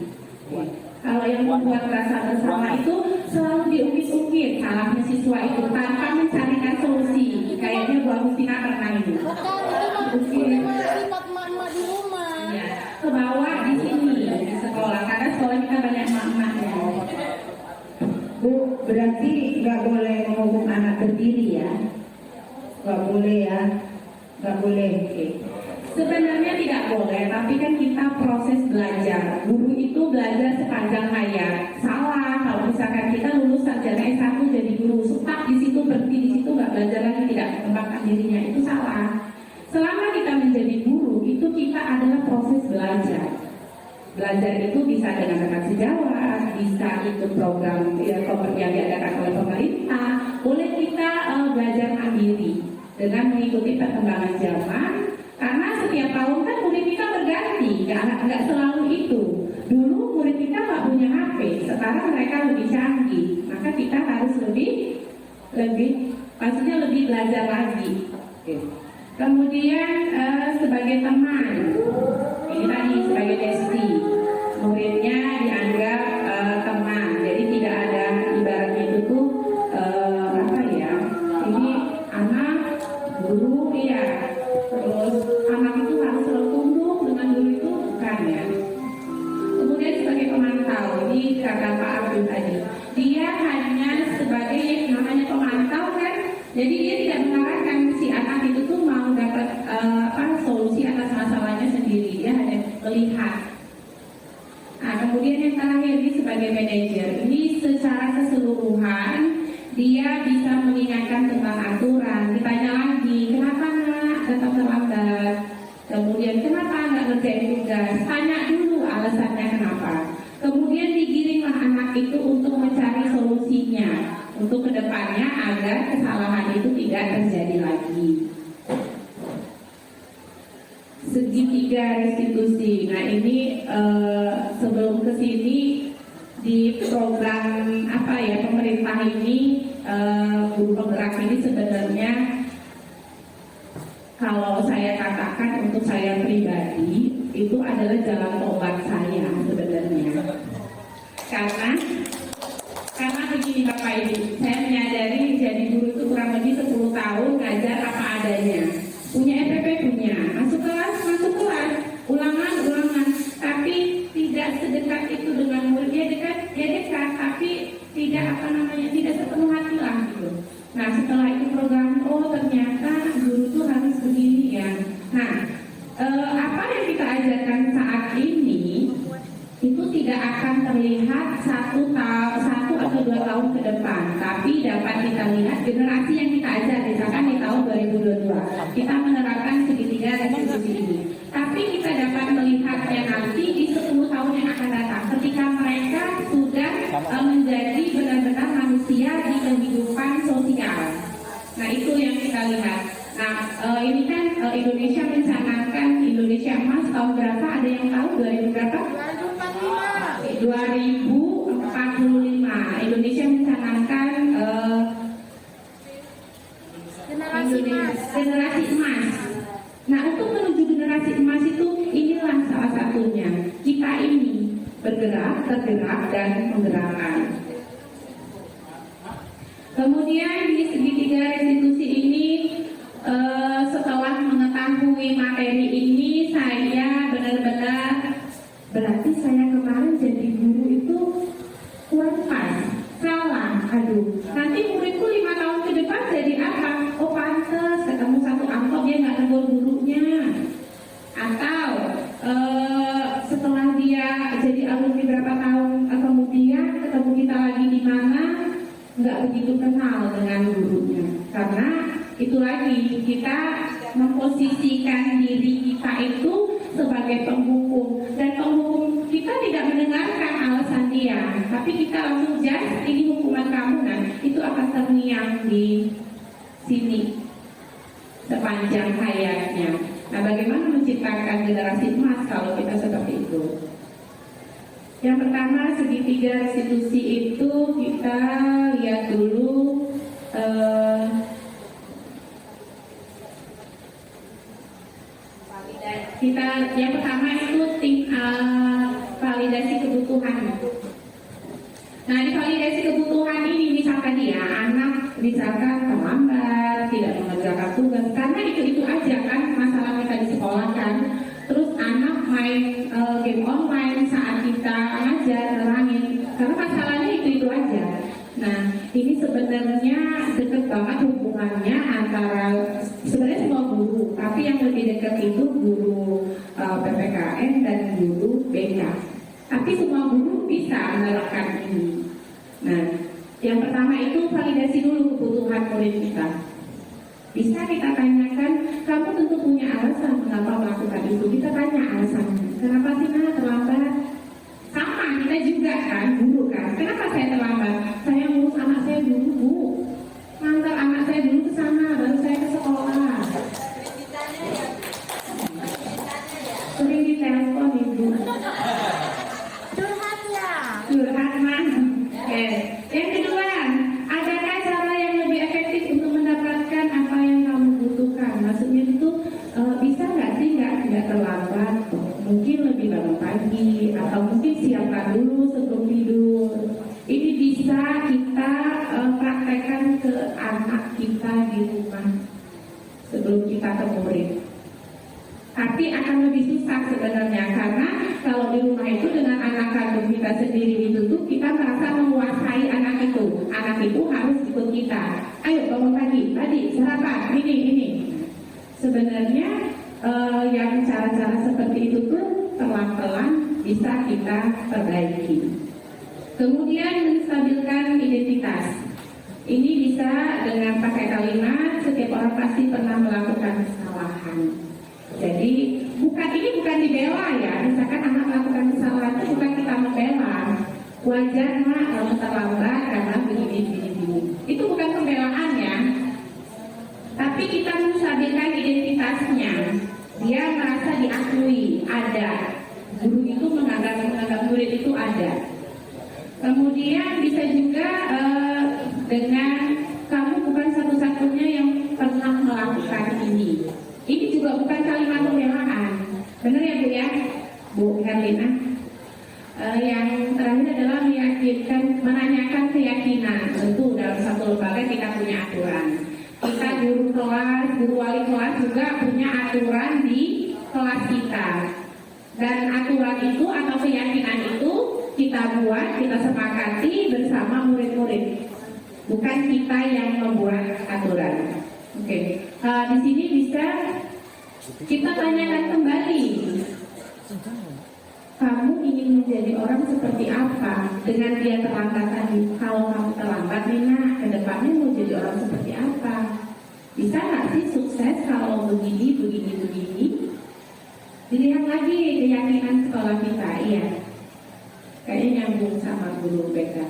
Kalau yang membuat rasa bersama itu selalu diungkit-ungkit salahnya siswa itu tanpa mencarikan solusi. Kayaknya Bu Agustina pernah itu. bukan itu mah sifat mama di rumah. Ya, ke bawah di sini di sekolah karena sekolah kita banyak emak-emaknya. Bu, berarti nggak boleh menghukum anak berdiri ya? Nggak boleh ya? Nggak boleh. Oke. Sebenarnya tidak boleh, tapi kan kita proses belajar. Guru itu belajar sepanjang hayat. Salah kalau misalkan kita lulus sarjana S1 jadi guru, stuck di situ, berhenti di situ, nggak belajar lagi, tidak mengembangkan dirinya, itu salah. Selama kita menjadi guru, itu kita adalah proses belajar. Belajar itu bisa dengan rekan sejawat, bisa ikut program yang diadakan oleh pemerintah. Boleh kita belajar mandiri dengan mengikuti perkembangan zaman. Karena setiap tahun kan murid kita berganti, nggak selalu itu. Dulu murid kita nggak punya HP, sekarang mereka lebih canggih. Maka kita harus lebih maksudnya lebih belajar lagi. Kemudian sebagai teman, ini tadi sebagai besti, muridnya dianggap teman, jadi tidak ada ibaratnya itu tuh apa ya? Ini anak guru ya, terus anak itu harus selalu tunduk dengan guru itu bukan ya. Kemudian sebagai pemantau, ini kata Pak Abdul tadi, dia hanya sebagai namanya pemantau kan, jadi dia tidak mengarahkan si anak itu tuh mau dapat solusi atas masalahnya sendiri, dia hanya melihat. Nah, kemudian yang terakhir ini sebagai manajer, ini secara keseluruhan dia bisa mengingatkan tentang aturan. Ditanya lagi, kenapa nak datang terlambat? Kemudian kenapa nggak ngerjain tugas? Tanya dulu alasannya kenapa. Kemudian digiringlah anak itu untuk mencari solusinya untuk kedepannya agar kesalahan itu tidak terjadi lagi. Segitiga restitusi. Nah ini sebelum ke sini di program apa ya pemerintah ini guru penggerak ini sebenarnya kalau saya katakan untuk saya pribadi itu adalah jalan tobat saya sebenarnya. Karena begini Bapak Ibu, saya menyadari jadi guru itu kurang lebih 10 tahun ngajar apa adanya. Punya SPP punya, masuk kelas, ulangan, tapi tidak sedekat itu dengan murid. Dia dekat, tapi tidak tidak sepenuh hati lah gitu. Nah setelah itu program, oh ternyata guru itu harus begini ya. Nah apa yang kita ajarkan saat ini itu tidak akan terlihat satu atau 2 tahun ke depan, tapi dapat kita lihat generasi yang kita ajar, misalkan di tahun 2022 kita menerapkan segitiga restitusi ini, tapi kita dapat melihatnya nanti di 10 tahun yang akan datang ketika mereka sudah menjadi benar-benar manusia di kehidupan sosial. Nah itu yang kita lihat. Nah ini kan Indonesia mencanangkan Indonesia Emas tahun berapa? Ada yang tahu 2000 berapa? 2045. Indonesia mencanangkan generasi emas. Nah untuk menuju generasi emas itu inilah salah satunya kita ini bergerak, tergerak dan menggerakkan. Kemudian di segitiga restitusi ini setelah mengetahui materi ini saya benar-benar berarti saya kemarin jadi guru itu kurang pas, salah, aduh nanti muridku 5 tahun ke depan jadi apa? Oh pantes ketemu satu amplop dia nggak tegur gurunya, atau setelah dia jadi alumni berapa tahun kemudian ketemu kita lagi di mana nggak begitu kenal dengan gurunya, karena itu lagi kita memposisikan diri kita itu sebagai penghukum, dan penghukum kita tidak mendengarkan alasan dia, tapi kita langsung judge ini hukuman kamu, nah itu akan terngiang di sini sepanjang hayatnya. Nah bagaimana menciptakan generasi emas kalau kita seperti itu? Yang pertama segitiga restitusi itu kita lihat dulu kita yang pertama itu validasi kebutuhan. Nah di validasi kebutuhan ini misalkan dia anak misalkan terlambat, tidak mengerjakan tugas, karena itu aja kan masalah kita di sekolah kan. Terus anak main game online saat kita ngajar nerangin, karena masalahnya itu aja. Nah ini sebenarnya dekat banget hubungannya antara sebenarnya semua guru, tapi yang lebih dekat itu guru PPKN dan guru BK. Tapi semua guru bisa menerapkan ini. Nah, yang pertama itu validasi dulu kebutuhan murid kita. Bisa kita tanyakan, kamu tentu punya alasan mengapa melakukan itu. Kita tanya alasannya. Kenapa sih nak terlambat? Sama, kita juga kan, guru kan. Kenapa saya terlambat? Saya ngurus anak saya dulu, Bu. Ngantar anak saya dulu ke sana, baru saya ke sekolah. Sering ditelepon Ibu. Curhat mana? Oke. Yang kedua, adakah cara yang lebih efektif untuk mendapatkan apa yang kamu butuhkan? Maksudnya itu bisa nggak sih nggak terlambat? Mungkin lebih bangun pagi atau mungkin siapkan dulu sebelum tidur. Ini bisa kita praktekkan ke anak kita di rumah sebelum kita ke murid. Tapi akan lebih susah sebenarnya, karena kalau di rumah itu dengan anak kandung kita sendiri ditutup, kita merasa menguasai anak itu. Anak itu harus ikut kita. Ayo bangun pagi, tadi sarapan, ini. Sebenarnya yang cara-cara seperti itu tuh pelan-pelan bisa kita perbaiki. Kemudian menstabilkan identitas. Ini bisa dengan pakai kalimat setiap orang pasti pernah melakukan kesalahan. Jadi ini bukan dibela ya. Misalkan anak melakukan kesalahan itu bukan kita membela. Wajar nak kalau terlambat karena begini. Itu bukan pembelaan ya. Tapi kita menstabilkan identitasnya. Dia merasa diakui, ada. Guru itu menganggap murid itu ada. Kemudian bisa juga dengan kamu bukan satu-satunya yang pernah melakukan ini. Ini juga bukan kalimat pembelaan. Benar ya Bu ya? Bu Herlina. Yang terakhir adalah menanyakan keyakinan. Tentu dalam satu lembaga kita punya aturan. Kita guru kelas, guru wali kelas juga punya aturan di kelas kita. Dan aturan itu atau keyakinan itu kita buat, kita sepakati bersama murid-murid. Bukan kita yang membuat aturan. Oke. Di sini bisa kita tanyakan kembali. Kamu ingin menjadi orang seperti apa dengan dia terlambat tadi? Kalau kamu terlambat, Nina, ke depannya mau jadi orang seperti apa? Bisa nggak sih sukses kalau begini? Dilihat lagi keyakinan sekolah kita, iya. Kayaknya nyambung sama guru BK.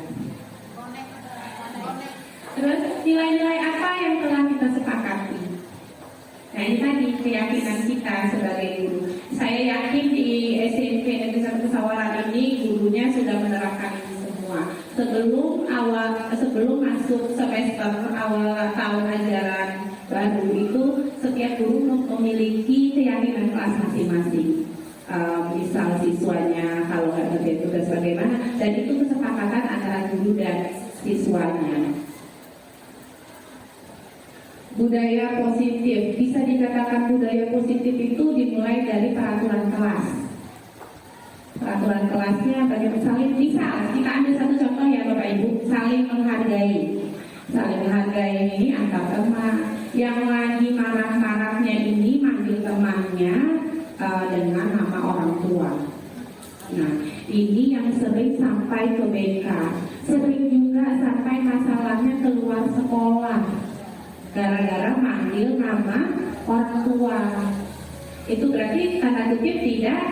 Terus nilai-nilai apa yang telah kita sepakati? Nah ini tadi keyakinan kita sebagai guru. Saya yakin di SMP Negeri 1 Pesawaran ini gurunya sudah menerapkan ini semua. Sebelum masuk semester awal tahun ajaran baru itu setiap guru memiliki keyakinan kelas masing-masing. Misal siswanya kalau nggak ngerti tugas bagaimana, dan itu kesepakatan antara guru dan siswanya. Budaya positif, bisa dikatakan budaya positif itu dimulai dari peraturan kelas. Peraturan kelasnya bagaimana? Saling, misal kita ambil satu contoh ya Bapak Ibu, saling menghargai. Saling menghargai ini antar teman. Yang lagi marah-marahnya ini manggil temannya dengan nama orang tua. Nah, ini yang sering sampai ke BK, sering juga sampai masalahnya keluar sekolah gara-gara manggil nama orang tua. Itu berarti tanda kutip tidak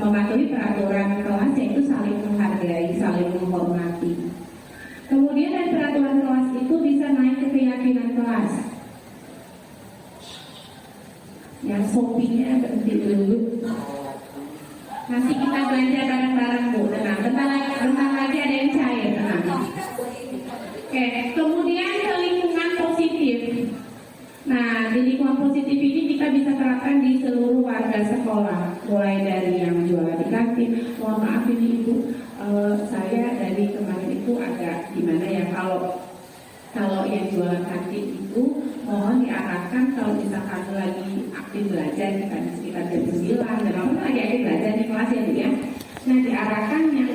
mematuhi peraturan kelas, yaitu saling menghargai, saling menghormati. Kemudian dari peraturan kelas itu bisa naik ke keyakinan kelas. Yang shoppingnya berhenti dulu. Nanti kita belanja bareng-bareng Bu, tenang. Bentar lagi ada yang cair, tenang. Oke, kemudian ke lingkungan positif. Nah, di lingkungan positif ini kita bisa terapkan di seluruh warga sekolah, mulai dari yang jualan di kantin. Mohon maaf ini Ibu, saya dari kemarin itu agak gimana ya, kalau yang jualan kantin itu mohon diarahkan kalau misalkan lagi aktif belajar kan sekitar jam 9 dan kamu lagi aktif belajar di kelas ya Bu ya. Nah diarahkan yang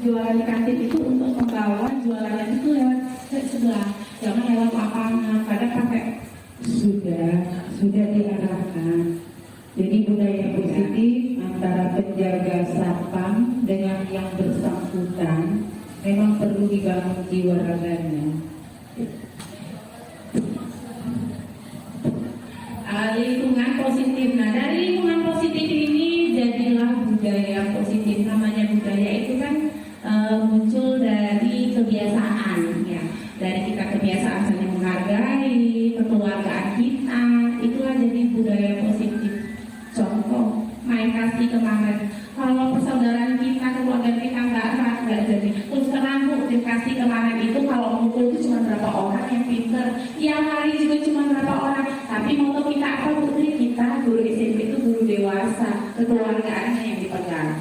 jualan di kantin itu untuk membawa jualannya itu lewat sebelah, jangan lewat lapangan, kadang pakai sudah diarahkan. Jadi budaya positif antara penjaga satpam dengan yang bersangkutan memang perlu dibangun jiwa raganya. Lingkungan positif. Nah dari lingkungan positif ini jadilah budaya positif. Namanya budaya itu kan muncul dari kebiasaan ya, dari kita kebiasaan saling menghargai, kekeluargaan kita, itulah jadi budaya positif. Contoh main kasih kemarin, kalau persaudaraan kita, keluarga kita nggak jadi. Terus terang Bu, dikasih kemarin itu kalau ngumpul itu cuma berapa orang yang pinter, tiap hari juga cuma berapa orang. Tapi moto kita apa Putri? Kita guru SMP itu guru dewasa, kekeluargaannya yang dipegang.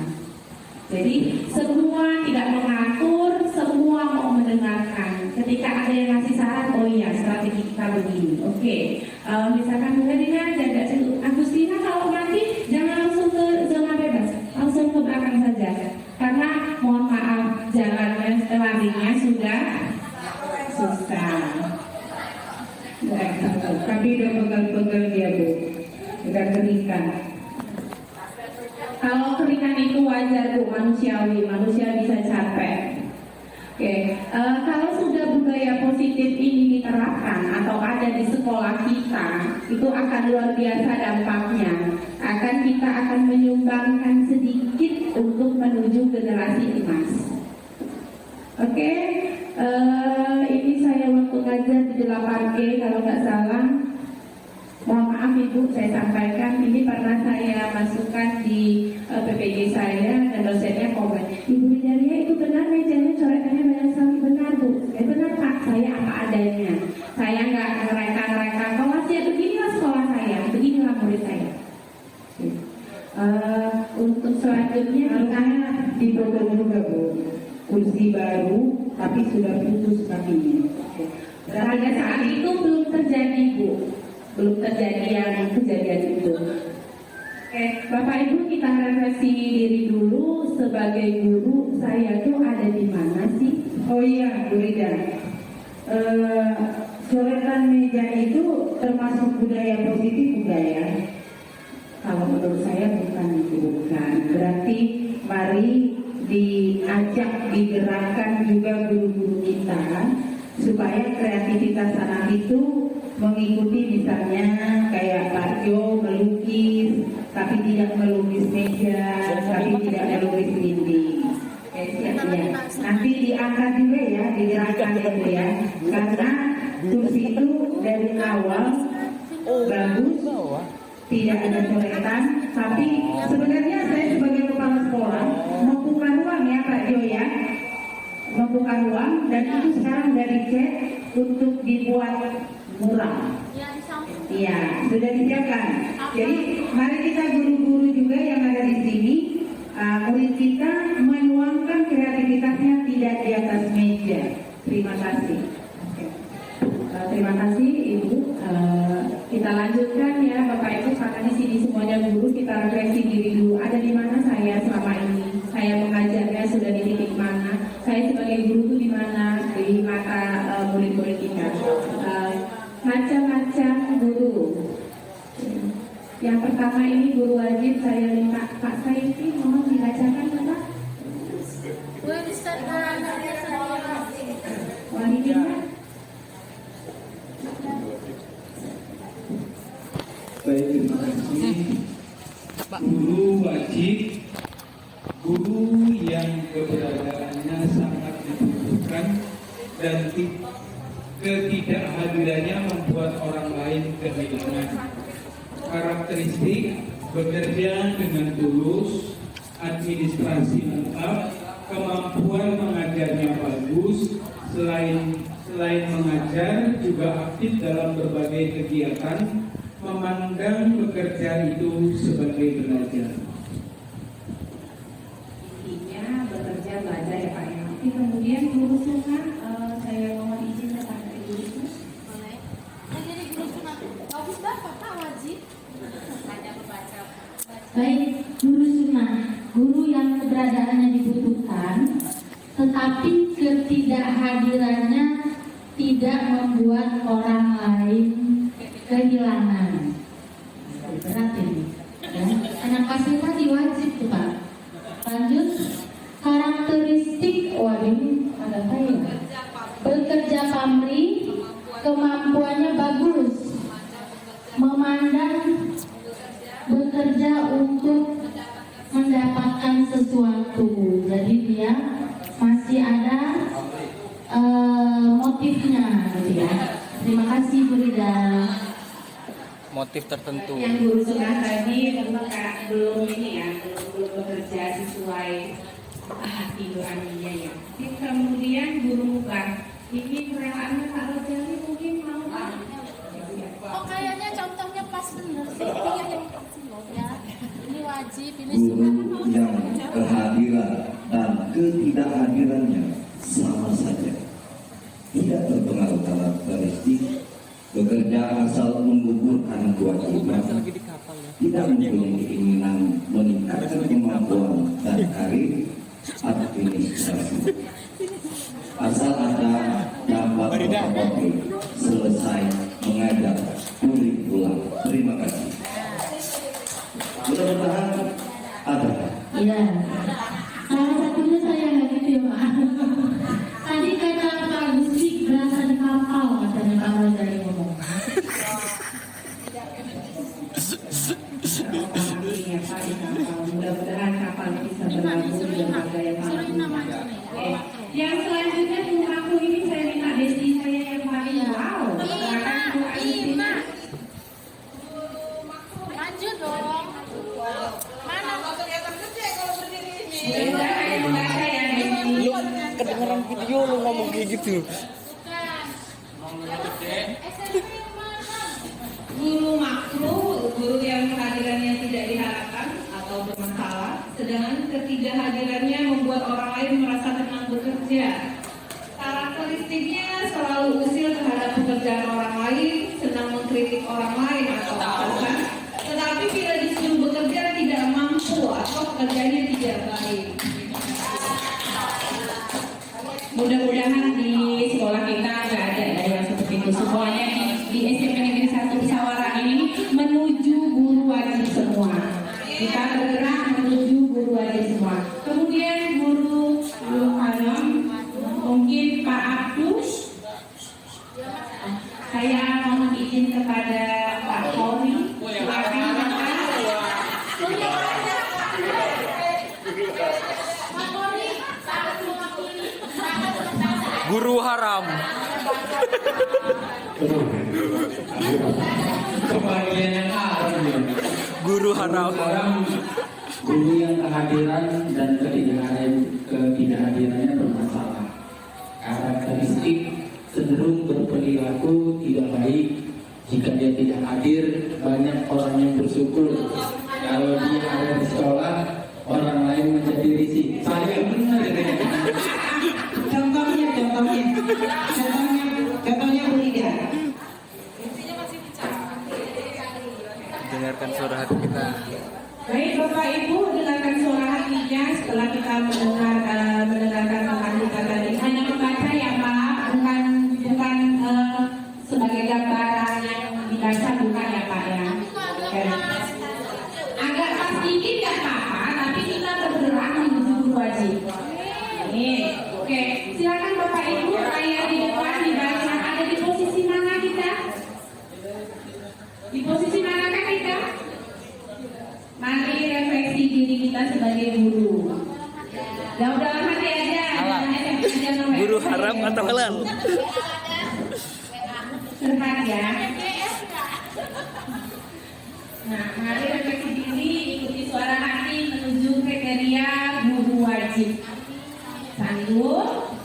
Jadi semua tidak mengatur, semua mau mendengarkan. Ketika ada yang ngasih saran, oh iya strategi kita begini. Oke, misalkan Bu Dina jaga situ, Agustina kalau nanti jangan langsung ke zona bebas, langsung ke belakang saja. Karena mohon maaf jalannya larinya sudah susah. Tapi udah pegal-pegal dia Bu, udah keringan. Kalau keringan itu wajar Bu, manusiawi, manusia bisa capek. Oke, kalau sudah budaya positif ini diterapkan atau ada di sekolah kita, itu akan luar biasa dampaknya. Kita akan menyumbangkan sedikit untuk menuju generasi emas. Oke, ini saya waktu ngajar di 8G kalau nggak salah. Mohon maaf Ibu, saya sampaikan ini pernah saya masukkan di PPG saya dan dosennya komen, Ibu Widaria itu benar mejanya coretannya banyak sekali. Benar Bu, benar Pak, saya apa adanya. Saya nggak ngereka-ngereka kelas ya, beginilah sekolah saya, beginilah murid saya. Untuk selanjutnya kita dipotong juga Bu, kursi baru tapi sudah putus kakinya. pada saat itu belum terjadi Bu, belum terjadi yang kejadian itu. Oke, Bapak Ibu kita refleksi diri dulu sebagai guru, saya tuh ada di mana sih? Oh iya Bu Rida, coretan meja itu termasuk budaya positif budaya? Kalau menurut saya bukan itu, bukan. Berarti mari diajak, digerakkan juga guru-guru kita supaya kreativitas anak itu mengikuti, misalnya kayak Pak Jo melukis, tapi tidak melukis meja, tapi tidak melukis dinding. siap ya. Nanti diangkat juga ya, digerakkan itu ya. Karena kursi itu dari awal bagus, tidak ada coretan. Tapi sebenarnya saya sebagai kepala sekolah membuka ruang ya Pak Jo ya, membuka ruang dan itu sekarang udah dicek untuk dibuat mural. Ya, di samping. Iya, sudah disiapkan. Jadi mari kita guru-guru juga yang ada di sini, murid kita menuangkan kreativitasnya tidak di atas meja. Terima kasih. Oke. Terima kasih Ibu. Kita lanjutkan ya Bapak Ibu, karena di sini semuanya guru, kita refleksi diri dulu. Ada di mana saya selama ini? Saya mengajarnya sudah di titik mana? Saya sebagai guru itu di mana di mata murid-murid kita? Macam-macam guru. Yang pertama ini guru wajib, saya minta Pak Saifi mohon dibacakan Bapak. Wahidina. Baik, terima kasih. Guru wajib, guru yang keberadaannya sangat dibutuhkan dan ketidakhadirannya membuat orang lain kehilangan. Karakteristik: bekerja dengan tulus, administrasi lengkap, kemampuan mengajarnya bagus. Selain mengajar, juga aktif dalam berbagai kegiatan, memandang bekerja itu sebagai belajar. Intinya bekerja belajar ya Pak ya. Kemudian guru sunat, saya mohon izin kepada Ibu Risma. Boleh. Saya jadi guru sunat. Bagus Bapak, Pak wajib. Hanya membaca. Baik, guru sunnah, guru yang keberadaannya dibutuhkan, tetapi ketidakhadirannya tidak membuat orang lain kehilangan. Berat ini. Ya. Anak pasien tadi wajib tuh Pak. Lanjut, karakteristik, waduh, ada apa ya? Bekerja pamrih, kemampuannya bagus, memandang bekerja untuk mendapatkan sesuatu. Jadi dia masih ada motifnya, gitu ya. Terima kasih Bu Rida. Motif tertentu. Yang guru sunat tadi memang belum ini ya, belum bekerja sesuai hati nuraninya ya. Kemudian guru muka, ini kerelaannya kalau jadi mungkin mau Pak. Oh kayaknya contohnya pas bener sih. Ya. Ini wajib, ini Guru sunat. yang kehadiran dan ketidakhadirannya sama saja, tidak terpengaruh karakteristik, bekerja asal menggugurkan kewajiban, tidak mempunyai keinginan meningkatkan kemampuan dan karir administrasi, asal ada dapat berkompetisi selesai mengajar pulih pulang. Terima kasih. Mudah-mudahan ada. Iya. Salah satunya saya nggak gitu ya Pak. Tadi kata Pak Gusti berasa di kapal katanya Pak Rozali ngomong. Ya, Pak, di kapal. Mudah-mudahan kapal bisa berlabuh di dermaga yang bagus. Yang selanjutnya Bu aku ini saya minta desi saya yang paling wow. Silakan Bu Aisina. Lanjut dong. Mana? Mudah-mudahan ada yang membaca ya Desi. Kedengeran video lu ngomong kayak gitu. Bukan. SMP yang mana? Guru makro, guru yang kehadirannya tidak diharapkan atau bermasalah, sedangkan ketidakhadirannya membuat orang lain merasa tenang bekerja. Karakteristiknya selalu usil terhadap pekerjaan orang lain, senang mengkritik orang lain atau atasan, tetapi bila disuruh bekerja tidak mampu atau pekerjaannya tidak baik. Mudah-mudahan di sekolah kita nggak ada ya yang seperti itu. Semuanya di SMP Negeri 1 Musyawarah ini menuju guru wajib semua. Kita bergerak menuju guru wajib semua. Kemudian guru Hanum, mungkin Pak Abdus. Saya mohon izin kepada Pak Kori. Silakan Bapak. Pak Kori, Guru haram. Kebahagiaan yang haram ya. Guru haram. Orang guru yang kehadiran dan ketidakhadirannya bermasalah. Karakteristik cenderung berperilaku tidak baik. Jika dia tidak hadir, banyak orang yang bersyukur. Kalau dia ada di sekolah, orang lain menjadi risih. Saya benar ya. Contohnya Bu Liga. Dengarkan suara hati kita. Baik Bapak Ibu, dengarkan suara hatinya setelah kita mendengarkan teman kita tadi. Hanya membaca ya Pak, bukan sebagai gambaran yang dibaca, bukan ya Pak ya. Oke. Agak pas dikit ya apa-apa, tapi kita bergerak menuju guru wajib. Nih, oke. Silakan Bapak Ibu, saya di depan dibaca. Ada di posisi mana kita? Di posisi manakah kita? Mari refleksi diri kita sebagai guru. Dalam hati aja. Guru haram atau halal? Curhat ya. Nah, mari refleksi diri, ikuti suara hati menuju kriteria guru wajib. Sanggup?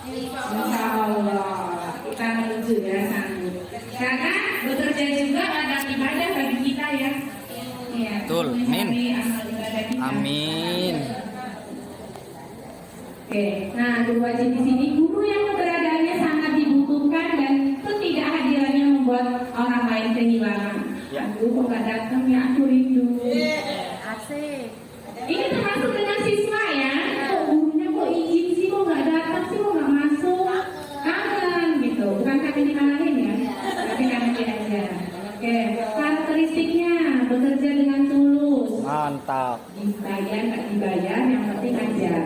Insya Allah kita menuju ya sanggup. Karena bekerja juga ada ibadah bagi kita ya. Ya, Betul, amin. Amin. Oke, nah guru wajib di sini guru yang keberadaannya sangat dibutuhkan dan ketidakhadirannya membuat orang lain kehilangan. Aduh, kok gak datang ya, aku rindu. Asik. Ini termasuk dengan siswa ya. Kok gurunya kok izin sih, kok gak datang sih, kok gak masuk? Kangen gitu, bukan kami dimarahin ya, tapi kami diajar. Oke, karakteristiknya bekerja dengan tulus. Mantap. Dibayar nggak dibayar, yang penting ajar.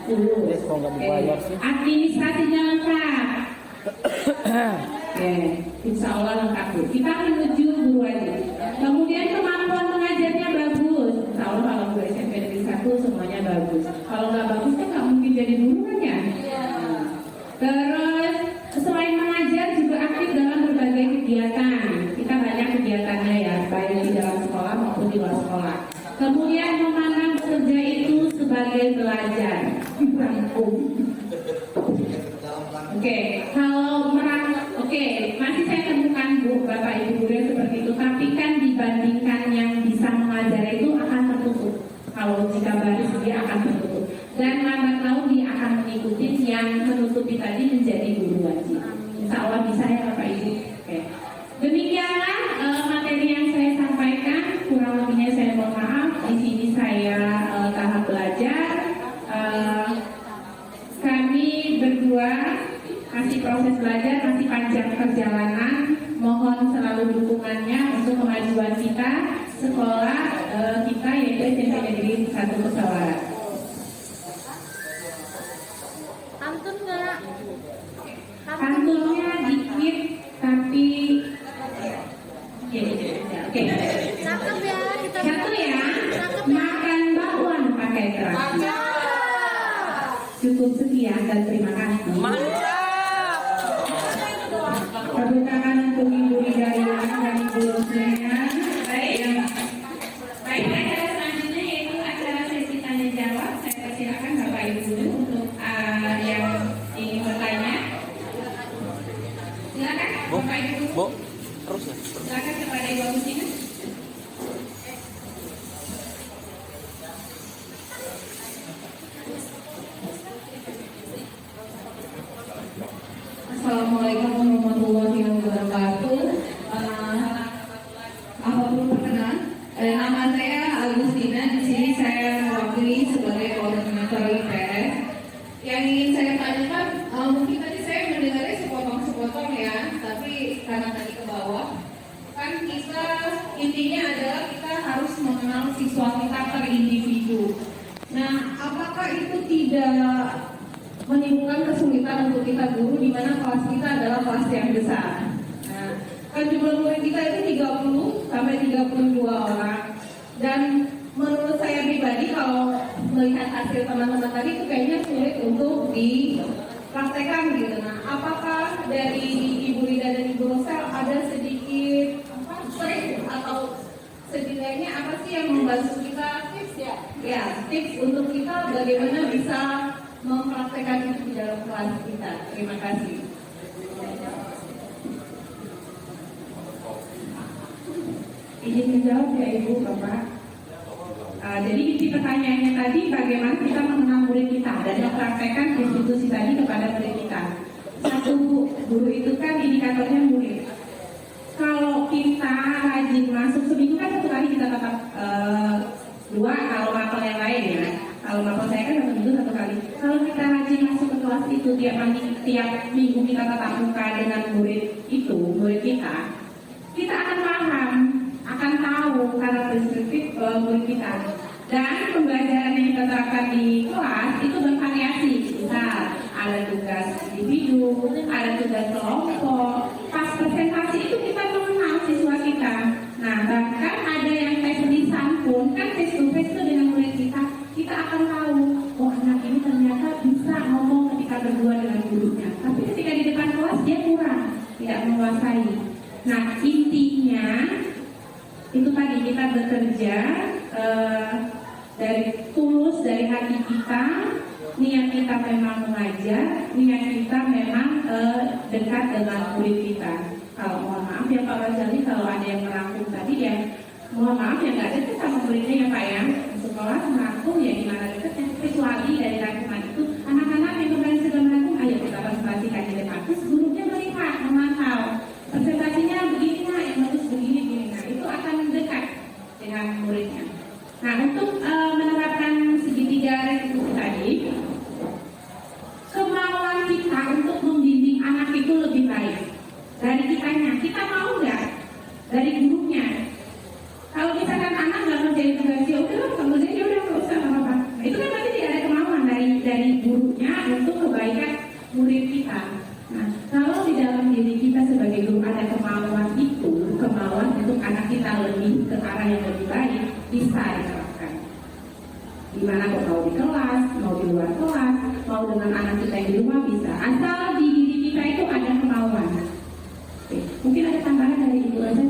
Tulus. Kok nggak dibayar sih? Administrasinya lengkap. Oke, insya Allah lengkap. Kita menuju guru wajib. Kemudian kemampuan mengajarnya bagus. Insya Allah kalau guru SMP Negeri 1 semuanya bagus. Kalau nggak bagus kan nggak mungkin jadi guru kan ya. Terus selain mengajar juga aktif dalam berbagai kegiatan. Kita banyak kegiatannya ya, baik di dalam sekolah maupun di luar sekolah. Kemudian memandang bekerja itu sebagai belajar. Oke, kalau masih saya temukan Bu, Bapak Ibu guru yang seperti itu. Tapi kan dibandingkan yang bisa mengajar itu akan tertutup. Kalau jika baris dia akan tertutup. Dan lambat laun dia akan mengikuti yang menutupi tadi menjadi guru wajib. Insya Allah bisa ya Bapak Ibu. Oke. Demikianlah materi yang saya sampaikan. Kurang lebihnya saya mohon maaf. Di sini saya tahap belajar. Kami berdua masih proses belajar, masih panjang perjalanan. Mohon selalu dukungannya untuk kemajuan kita sekolah kita yaitu SMP Negeri 1 Pesawaran. Pantun nggak? Pantunnya dikit tapi oke. Cakep ya kita. Satu ya, makan bakwan pakai terasi. Cukup sekian dan terima kasih. Mantap. Tepuk tangan untuk Ibu Hidayah dan Ibu Rosmena. Baik, acara selanjutnya yaitu acara sesi tanya jawab. Saya persilakan Bapak Ibu untuk yang ingin bertanya. Silakan Bu, Bapak Ibu. Bu, terus ya. Silakan kepada Ibu Agustina. Assalamualaikum warahmatullahi wabarakatuh. Apa perlu perkenalan? Nama saya Agustina. Di sini saya mewakili sebagai koordinator IPS. Yang ingin saya tanyakan, mungkin tadi saya mendengarnya sepotong-sepotong ya, tapi karena tadi ke bawah, kan kita intinya adalah kita harus mengenal siswa kita per individu. Nah, apakah itu tidak menimbulkan kesulitan untuk kita guru di mana kelas kita adalah kelas yang besar. Nah, kan jumlah murid kita itu 30 sampai 32 orang. Dan menurut saya pribadi kalau melihat hasil teman-teman tadi itu kayaknya sulit untuk praktekan gitu. Nah, apakah dari Ibu Rida dan Ibu Rosel ada sedikit trik atau setidaknya apa sih yang membantu kita tips ya? Ya, tips untuk kita bagaimana bisa mempraktekkan itu di dalam kelas kita. Terima kasih. Izin menjawab ya Ibu, Bapak. Jadi inti pertanyaannya tadi bagaimana kita mengenal murid kita dan mempraktekkan institusi tadi kepada murid kita. Satu guru itu kan indikatornya murid. Kalau kita rajin masuk seminggu kan satu kali kita tetap dua, kalau mapel yang lain ya. Kalau mapel saya kan satu minggu satu kali. Kalau kita rajin masuk ke kelas itu tiap minggu kita tatap muka dengan murid itu, murid kita akan paham, akan tahu cara perspektif murid kita. Dan pembelajaran yang kita terapkan di kelas itu bervariasi. Misal ada tugas individu, ada tugas kelompok. Pas presentasi itu kita mengenal siswa kita. Nah, bahkan ada yang tes lisan pun, kan face to face itu dengan murid kita akan tahu, oh anak ini ternyata bisa ngomong ketika berdua dengan gurunya. Tapi ketika di depan kelas dia kurang, tidak menguasai. Nah, intinya itu tadi kita bekerja dari tulus dari hati kita, niat kita memang mengajar, niat kita memang dekat dengan murid kita. Kalau mohon maaf ya Pak Rajali, kalau ada yang merangkum tadi ya mohon maaf ya nggak dekat sama muridnya ya Pak ya. Sekolah merangkum ya gimana dekatnya, kecuali dari rangkuman itu anak-anak yang kemarin sudah merangkum, ayo kita presentasikan di depan. Terus gurunya melihat, memantau presentasinya begini nah, yang bagus begini. Nah itu akan dekat dengan muridnya. Nah untuk menerapkan segitiga restitusi tadi, kemauan kita untuk membimbing anak itu lebih baik dari kitanya. Kita mau nggak dari gurunya? Kalau misalkan anak nggak menjadi tugas ya udah, kalau dia udah nggak usah apa-apa. Nah, itu kan berarti tidak ada kemauan dari gurunya untuk kebaikan murid kita. Nah, kalau di dalam diri kita sebagai guru ada kemauan itu, kemauan untuk anak kita lebih ke arah yang lebih baik, bisa diterapkan. Dimana kok mau di kelas, mau di luar kelas, mau dengan anak kita yang di rumah bisa. Asal di diri kita itu ada kemauan. Oke, mungkin ada tambahan dari Ibu aja.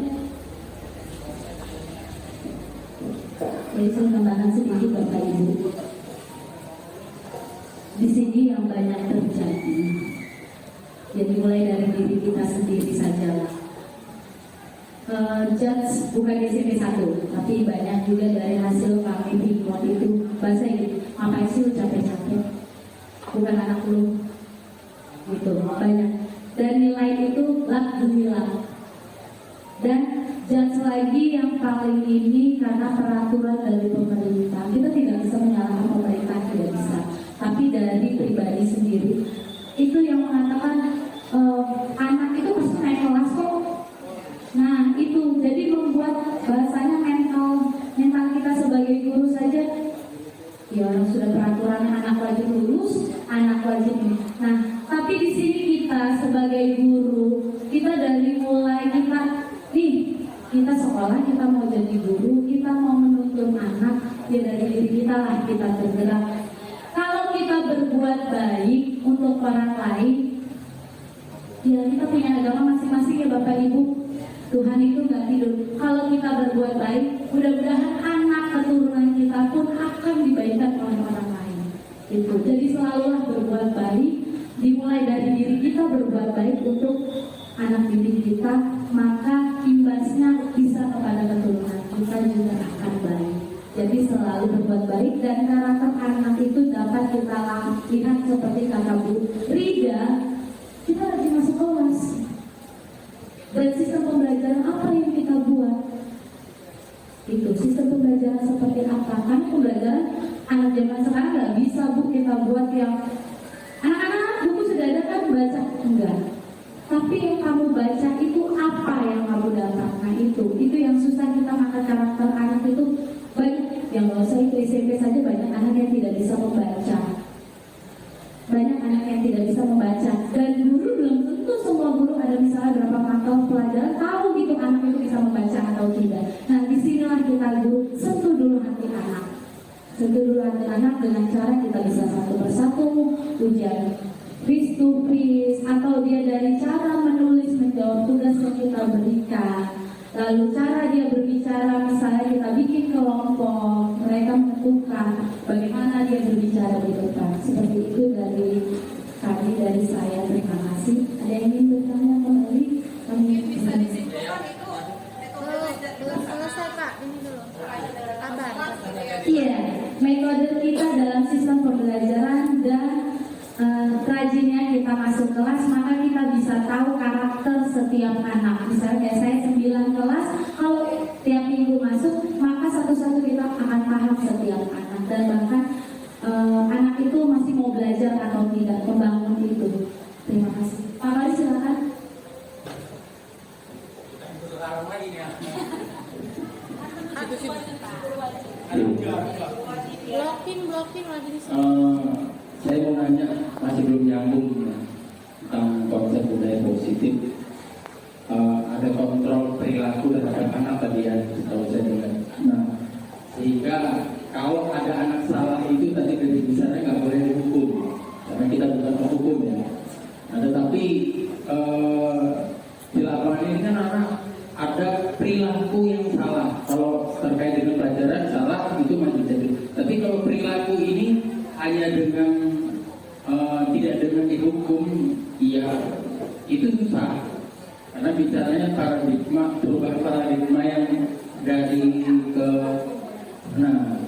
Jadi saya tambahkan sedikit Bapak Ibu. Di sini yang banyak terjadi. Jadi mulai dari diri kita sendiri saja. Judge bukan di SMP 1, tapi banyak juga dari hasil kami remote itu bahasa ini. Ngapain sih lu capek-capek? Bukan anak lu. Gitu, banyak. Dan nilai itu lak demi lak. Dan judge lagi yang paling ini karena peraturan dari pemerintah. Kita tidak bisa menyalahkan pemerintah, tidak bisa. Tapi dari pribadi sendiri itu yang mengatakan anak itu pasti naik kelas kok. Nah itu jadi membuat bahasanya mental kita sebagai guru saja. Ya orang sudah peraturan anak wajib lulus, anak wajib. Nah tapi di sini kita sebagai guru, kita dari mulai kita sekolah, kita mau jadi guru, kita mau menuntun anak, ya dari diri kita lah kita bergerak. Kalau kita berbuat baik untuk orang lain, ya kita punya agama masing-masing ya Bapak Ibu. Tuhan itu nggak tidur. Kalau kita berbuat baik, mudah-mudahan anak keturunan kita pun akan dibaikkan oleh orang lain. Itu. Jadi selalulah berbuat baik, dimulai dari diri kita berbuat baik untuk anak didik kita, maka imbasnya bisa kepada keturunan kita juga akan baik. Jadi selalu berbuat baik dan karakter anak itu dapat kita lihat seperti kata Bu Rida, kita lagi masuk kelas. Dan sistem pembelajaran apa yang kita buat? Itu sistem pembelajaran seperti apa? Kan pembelajaran anak zaman sekarang nggak bisa Bu kita buat yang anak-anak buku sudah ada kan baca enggak. Tapi yang kamu baca itu apa yang kamu dapat? Nah itu yang susah kita mengangkat karakter anak itu banyak. Yang nggak usah itu SMP saja banyak anak yang tidak bisa membaca. Banyak anak yang tidak bisa membaca. Dan guru belum tentu semua guru ada misalnya berapa mata pelajaran tahu gitu anak itu bisa membaca atau tidak. Nah disinilah kita guru sentuh dulu hati anak. Sentuh dulu hati anak dengan cara kita bisa satu persatu ujian face to face, atau dia dari cara menulis menjawab tugas yang kita berikan, lalu cara dia berbicara, misalnya kita bikin kelompok, mereka menentukan bagaimana dia berbicara di depan. Seperti itu dari kami, dari saya. Terima kasih. Ada yang ingin bertanya kembali? Kami Bisa disimpulkan itu Belum selesai Pak, ini dulu. Kabar. Iya, metode kita dalam sistem pembelajaran dan rajinnya kita masuk kelas, maka kita bisa tahu karakter setiap anak. Misalnya kayak saya 9 kelas, kalau tiap minggu masuk, maka satu-satu kita akan paham setiap anak. Dan bahkan anak itu masih mau belajar atau tidak, membangun itu. Terima kasih. Pak Wali silakan. Blocking lagi di sini. Saya mau nanya, masih belum nyambung ya, tentang konsep budaya positif. Ada kontrol perilaku terhadap anak tadi ya, kalau saya dengar. Nah, sehingga kalau ada anak salah itu tadi dari besarnya nggak boleh dihukum, karena kita bukan penghukum ya. Nah, tetapi di lapangan ini kan anak ada perilaku yang salah. Kalau terkait dengan pelajaran salah itu masih jadi. Tapi kalau perilaku ini hanya dengan tidak dengan dihukum, ya itu susah. Karena bicaranya paradigma, perubahan paradigma yang dari ke, nah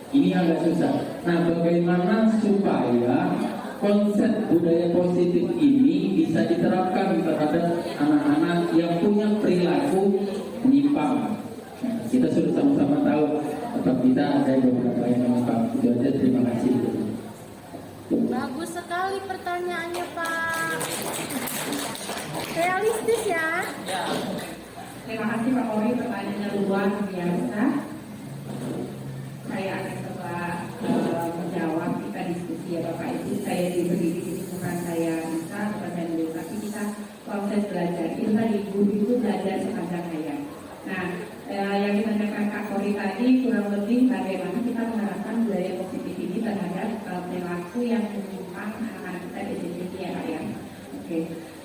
ini agak susah. Nah, bagaimana supaya konsep budaya positif ini bisa diterapkan terhadap anak-anak yang punya perilaku menyimpang? Nah, kita sudah sama-sama tahu tetap kita ada beberapa yang menyimpang. Itu aja, terima kasih. Bagus sekali pertanyaannya Pak. Realistis ya. Terima kasih Pak Ori, pertanyaannya luar biasa. Saya akan coba menjawab. Kita diskusi ya Bapak Ibu. Saya diberi di sini bukan saya bisa, bukan saya dulu, tapi kita proses belajar. Itu tadi guru itu belajar sepanjang hayat. Nah, yang ditanyakan Kak Ori tadi kurang lebih bagaimana kita menerapkan budaya positif ini terhadap perilaku yang menyimpang anak-anak kita di sini ya Pak ya. Oke.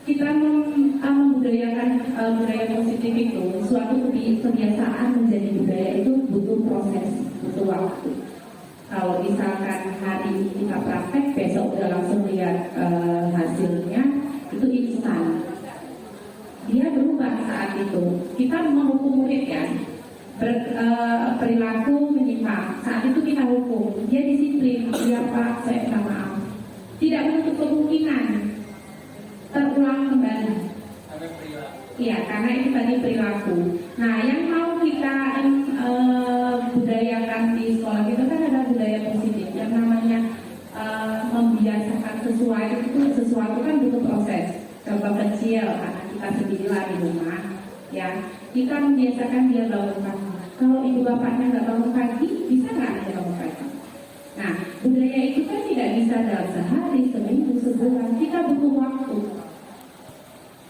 Kita membudayakan budaya positif itu, suatu kebiasaan menjadi budaya itu butuh proses, butuh waktu. Kalau misalkan hari ini kita praktek, besok udah langsung lihat hasilnya, itu instan. Dia berubah saat itu. Kita menghukum murid kan, perilaku menyimpang. Saat itu kita hukum, dia disiplin, dia Pak, saya minta maaf. Tidak menutup kemungkinan terulang kembali. Iya, karena itu tadi perilaku. Nah, yang mau kita budayakan di sekolah kita kan ada budaya positif yang namanya membiasakan sesuatu kan butuh proses. Contoh kecil, anak kita sendirilah di rumah, ya kita membiasakan dia bangun pagi. Kalau ibu bapaknya nggak bangun pagi, bisa nggak dia bangun pagi? Nah, budaya itu kan tidak bisa dalam sehari, seminggu, sebulan. Kita butuh waktu.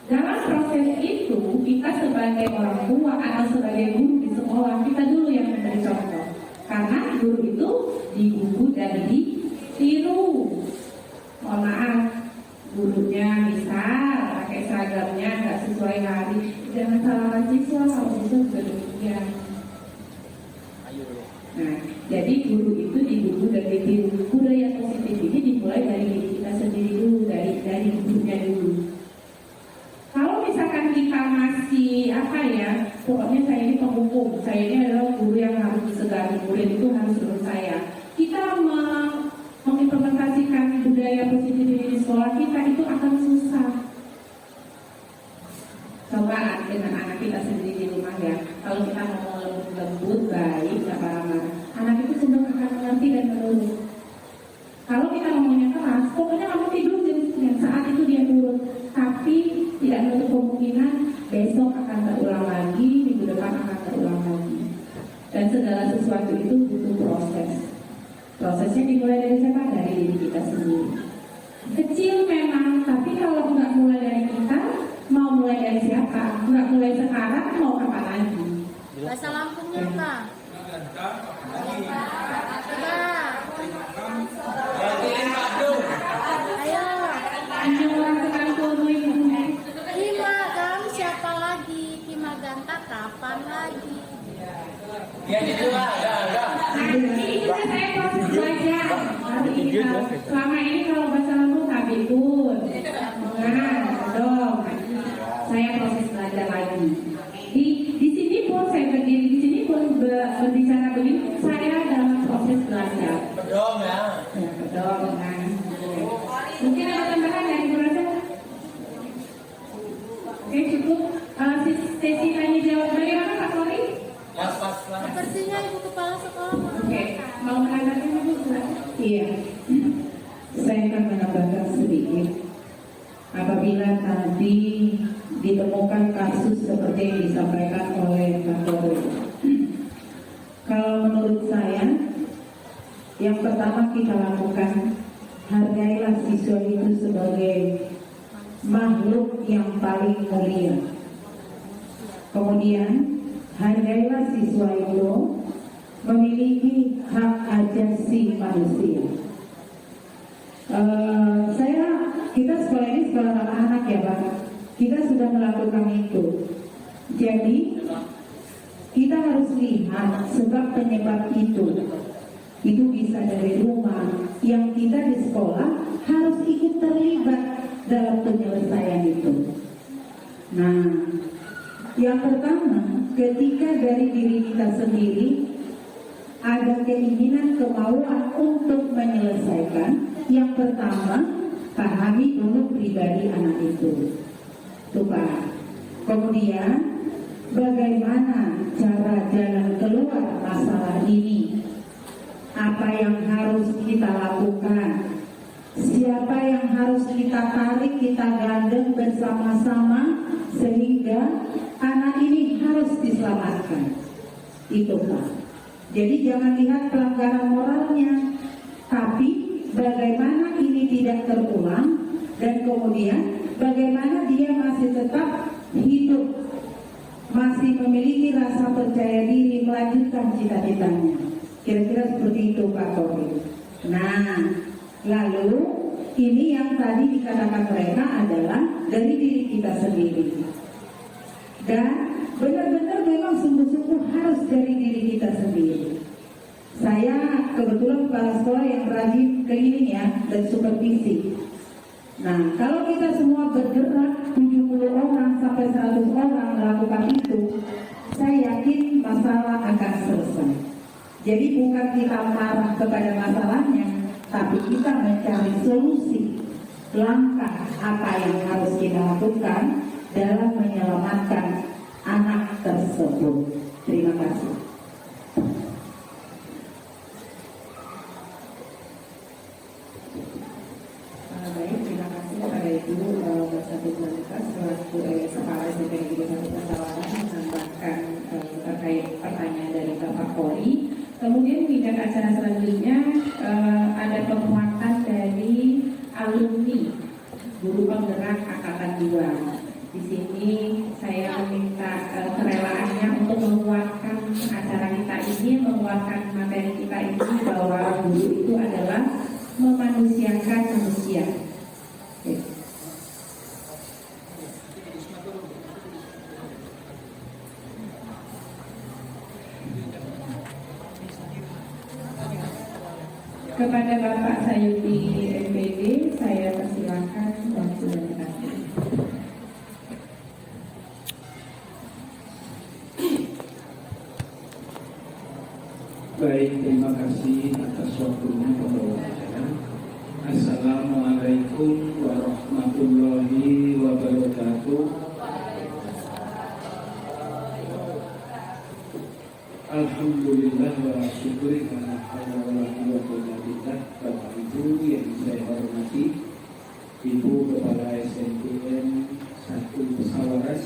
Dalam proses itu, kita sebagai orang tua atau sebagai guru di sekolah, kita dulu yang memberi contoh. Karena guru itu digugu dan ditiru. Mohon maaf, gurunya misal pakai seragamnya nggak sesuai hari, jangan salahkan siswa, kalau siswa juga demikian. Nah, jadi guru itu digugu dan ditiru. Budaya positif ini dimulai dari diri kita sendiri dulu, dari gurunya dulu. Kalau misalkan kita masih pokoknya saya ini penghukum, saya ini adalah guru yang harus disegani, murid itu harus menurut saya. Kita mengimplementasikan budaya positif di sekolah kita itu akan susah. Coba dengan anak kita sendiri di rumah ya, kalau kita ngomong lembut, baik, gak marah-marah, anak itu cenderung akan mengerti dan menurut. Kalau kita ngomongnya keras, pokoknya kamu tidur dan saat itu dia nurut. Tapi tidak menutup kemungkinan besok akan terulang lagi, minggu depan akan terulang lagi. Dan segala sesuatu itu butuh proses. Prosesnya dimulai dari siapa? Dari diri kita sendiri. Kecil memang, tapi kalau nggak mulai dari kita, mau mulai dari siapa? Nggak mulai sekarang, mau kapan lagi? Bahasa Lampungnya Pak. Coba. Ayo. sesi tanya jawab. Bagaimana Pak Kori? Sepertinya Ibu Kepala Sekolah mau Oke, mau menanggapi Ibu? Iya, saya akan menambahkan sedikit. Apabila tadi ditemukan kasus seperti yang disampaikan oleh Pak Kori, kalau menurut saya, yang pertama kita lakukan, hargailah siswa itu sebagai makhluk yang paling mulia. Kemudian, hargailah siswa itu memiliki hak asasi manusia. Kita sekolah ini sekolah ramah anak ya Pak. Kita sudah melakukan itu. Jadi kita harus lihat sebab penyebab itu. Itu bisa dari rumah. Yang kita di sekolah harus ikut terlibat dalam penyelesaian itu. Nah, yang pertama, ketika dari diri kita sendiri ada keinginan, kemauan untuk menyelesaikan, yang pertama pahami dulu pribadi anak itu. Tuh Pak. Kemudian bagaimana cara jalan keluar masalah ini? Apa yang harus kita lakukan? Siapa yang harus kita tarik, kita gandeng bersama-sama sehingga anak ini harus diselamatkan. Itu Pak. Jadi jangan lihat pelanggaran moralnya, tapi bagaimana ini tidak terulang dan kemudian bagaimana dia masih tetap hidup, masih memiliki rasa percaya diri melanjutkan cita-citanya. Kira-kira seperti itu Pak Kori. Nah, lalu ini yang tadi dikatakan mereka adalah dari diri kita sendiri. Dan benar-benar memang sungguh-sungguh harus dari diri kita sendiri. Saya kebetulan kepala sekolah yang rajin cleaning ya dan supervisi. Nah, kalau kita semua bergerak 70 orang sampai 100 orang melakukan itu, saya yakin masalah akan selesai. Jadi bukan kita marah kepada masalahnya, tapi kita mencari solusi, langkah apa yang harus kita lakukan dalam menyelamatkan anak tersebut. Terima kasih. Baik, terima kasih kepada Ibu Bersatu Malika selaku Kepala SMP Negeri 1 Pesawaran menambahkan terkait pertanyaan dari Bapak Kori. Kemudian bidang acara selanjutnya ada penguatan dari alumni guru penggerak angkatan 2. Di sini saya meminta kerelaannya untuk menguatkan acara kita ini, menguatkan materi kita ini bahwa guru itu adalah memanusiakan manusia. Oke. Kepada Bapak Sayuti MPD, saya persilakan waktu dan waktu. Baik, terima kasih atas waktunya pembawa acara. Assalamualaikum warahmatullahi wabarakatuh. Alhamdulillah wa syukuri karena Bapak Ibu yang saya hormati, Ibu Kepala SMPN 1 Pesawaran,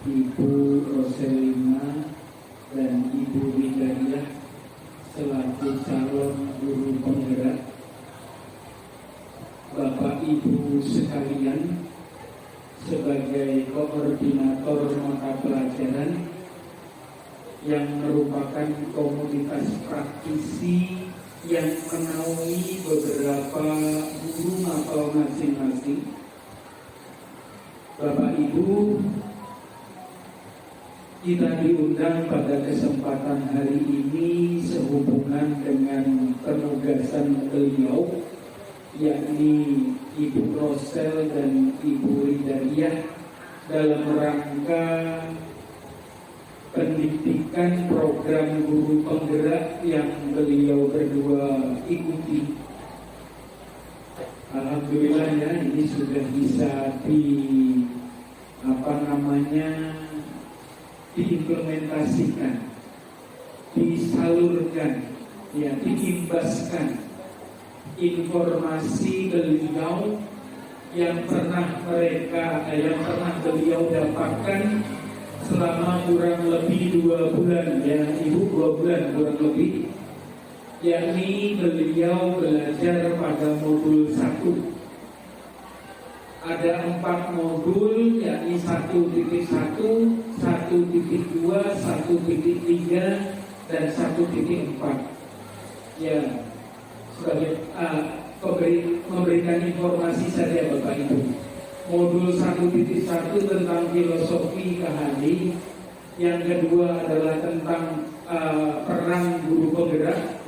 Ibu Roselina dan Ibu Widariah selaku calon guru penggerak, Bapak Ibu sekalian sebagai koordinator mata pelajaran yang merupakan komunitas praktisi yang menaungi beberapa guru mapel masing-masing. Bapak Ibu, kita diundang pada kesempatan hari ini sehubungan dengan penugasan beliau, yakni Ibu Rosel dan Ibu Ridariah dalam rangka pendidikan program guru penggerak yang beliau berdua ikuti. Alhamdulillah ya, ini sudah bisa diimplementasikan, disalurkan, ya, diimbaskan informasi beliau yang pernah beliau dapatkan selama kurang lebih 2 bulan, ya Ibu, 2 bulan kurang lebih, yakni beliau belajar pada modul 1. Ada 4 modul, yakni 1.1, 1.2, 1.3, dan 1.4. Ya, sebagai memberikan informasi saja Bapak Ibu. Modul 1.1 tentang filosofi Kahadi, yang kedua adalah tentang peran guru penggerak,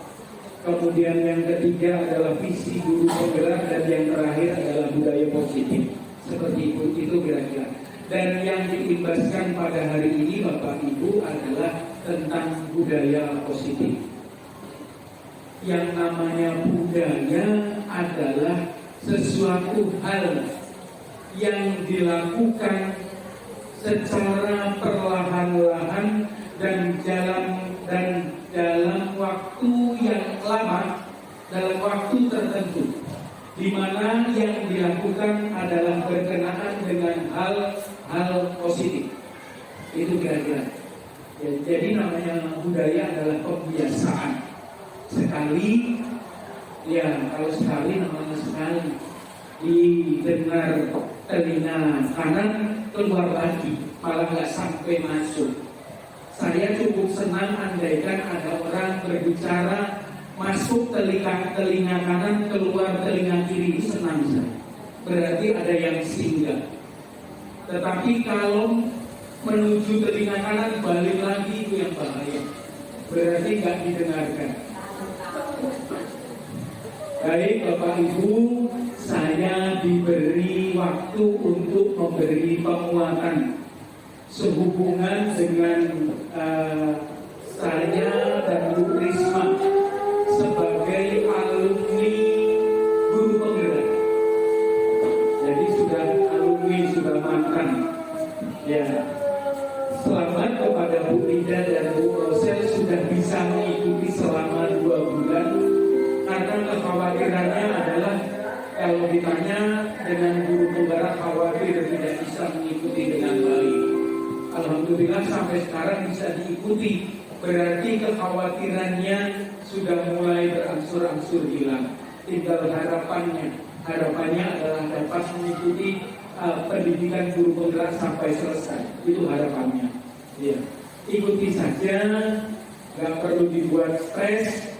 kemudian yang ketiga adalah visi guru penggerak, dan yang terakhir adalah budaya positif. Seperti itu kira-kira. Dan yang diimbaskan pada hari ini Bapak Ibu adalah tentang budaya positif. Yang namanya budaya adalah sesuatu hal yang dilakukan secara perlahan-lahan dan dalam waktu yang lama, dalam waktu tertentu, di mana yang dilakukan adalah berkenaan dengan hal positif. Itu kira-kira. Ya, jadi namanya budaya adalah kebiasaan. Sekali, ya kalau sekali namanya sekali, didengar telinga kanan keluar lagi, malah nggak sampai masuk. Saya cukup senang andaikan ada orang berbicara masuk telinga kanan keluar telinga kiri, senang saya. Berarti ada yang singgah. Tetapi kalau menuju telinga kanan balik lagi, itu yang bahaya. Berarti nggak didengarkan. Baik Bapak Ibu, saya diberi waktu untuk memberi penguatan sehubungan dengan saya dan Bu Risma sebagai alumni guru penggerak. Jadi sudah alumni, sudah mantan. Ya, selamat kepada Bu Ida dan Bu Rosel sudah bisa mengikuti selama 2 bulan. Karena kekhawatirannya adalah kalau ditanya dengan guru penggerak khawatir tidak bisa mengikuti dengan baik. Alhamdulillah sampai sekarang bisa diikuti. Berarti kekhawatirannya sudah mulai berangsur-angsur hilang. Tinggal harapannya adalah dapat mengikuti pendidikan guru penggerak sampai selesai. Itu harapannya. Ya. Ikuti saja, nggak perlu dibuat stres.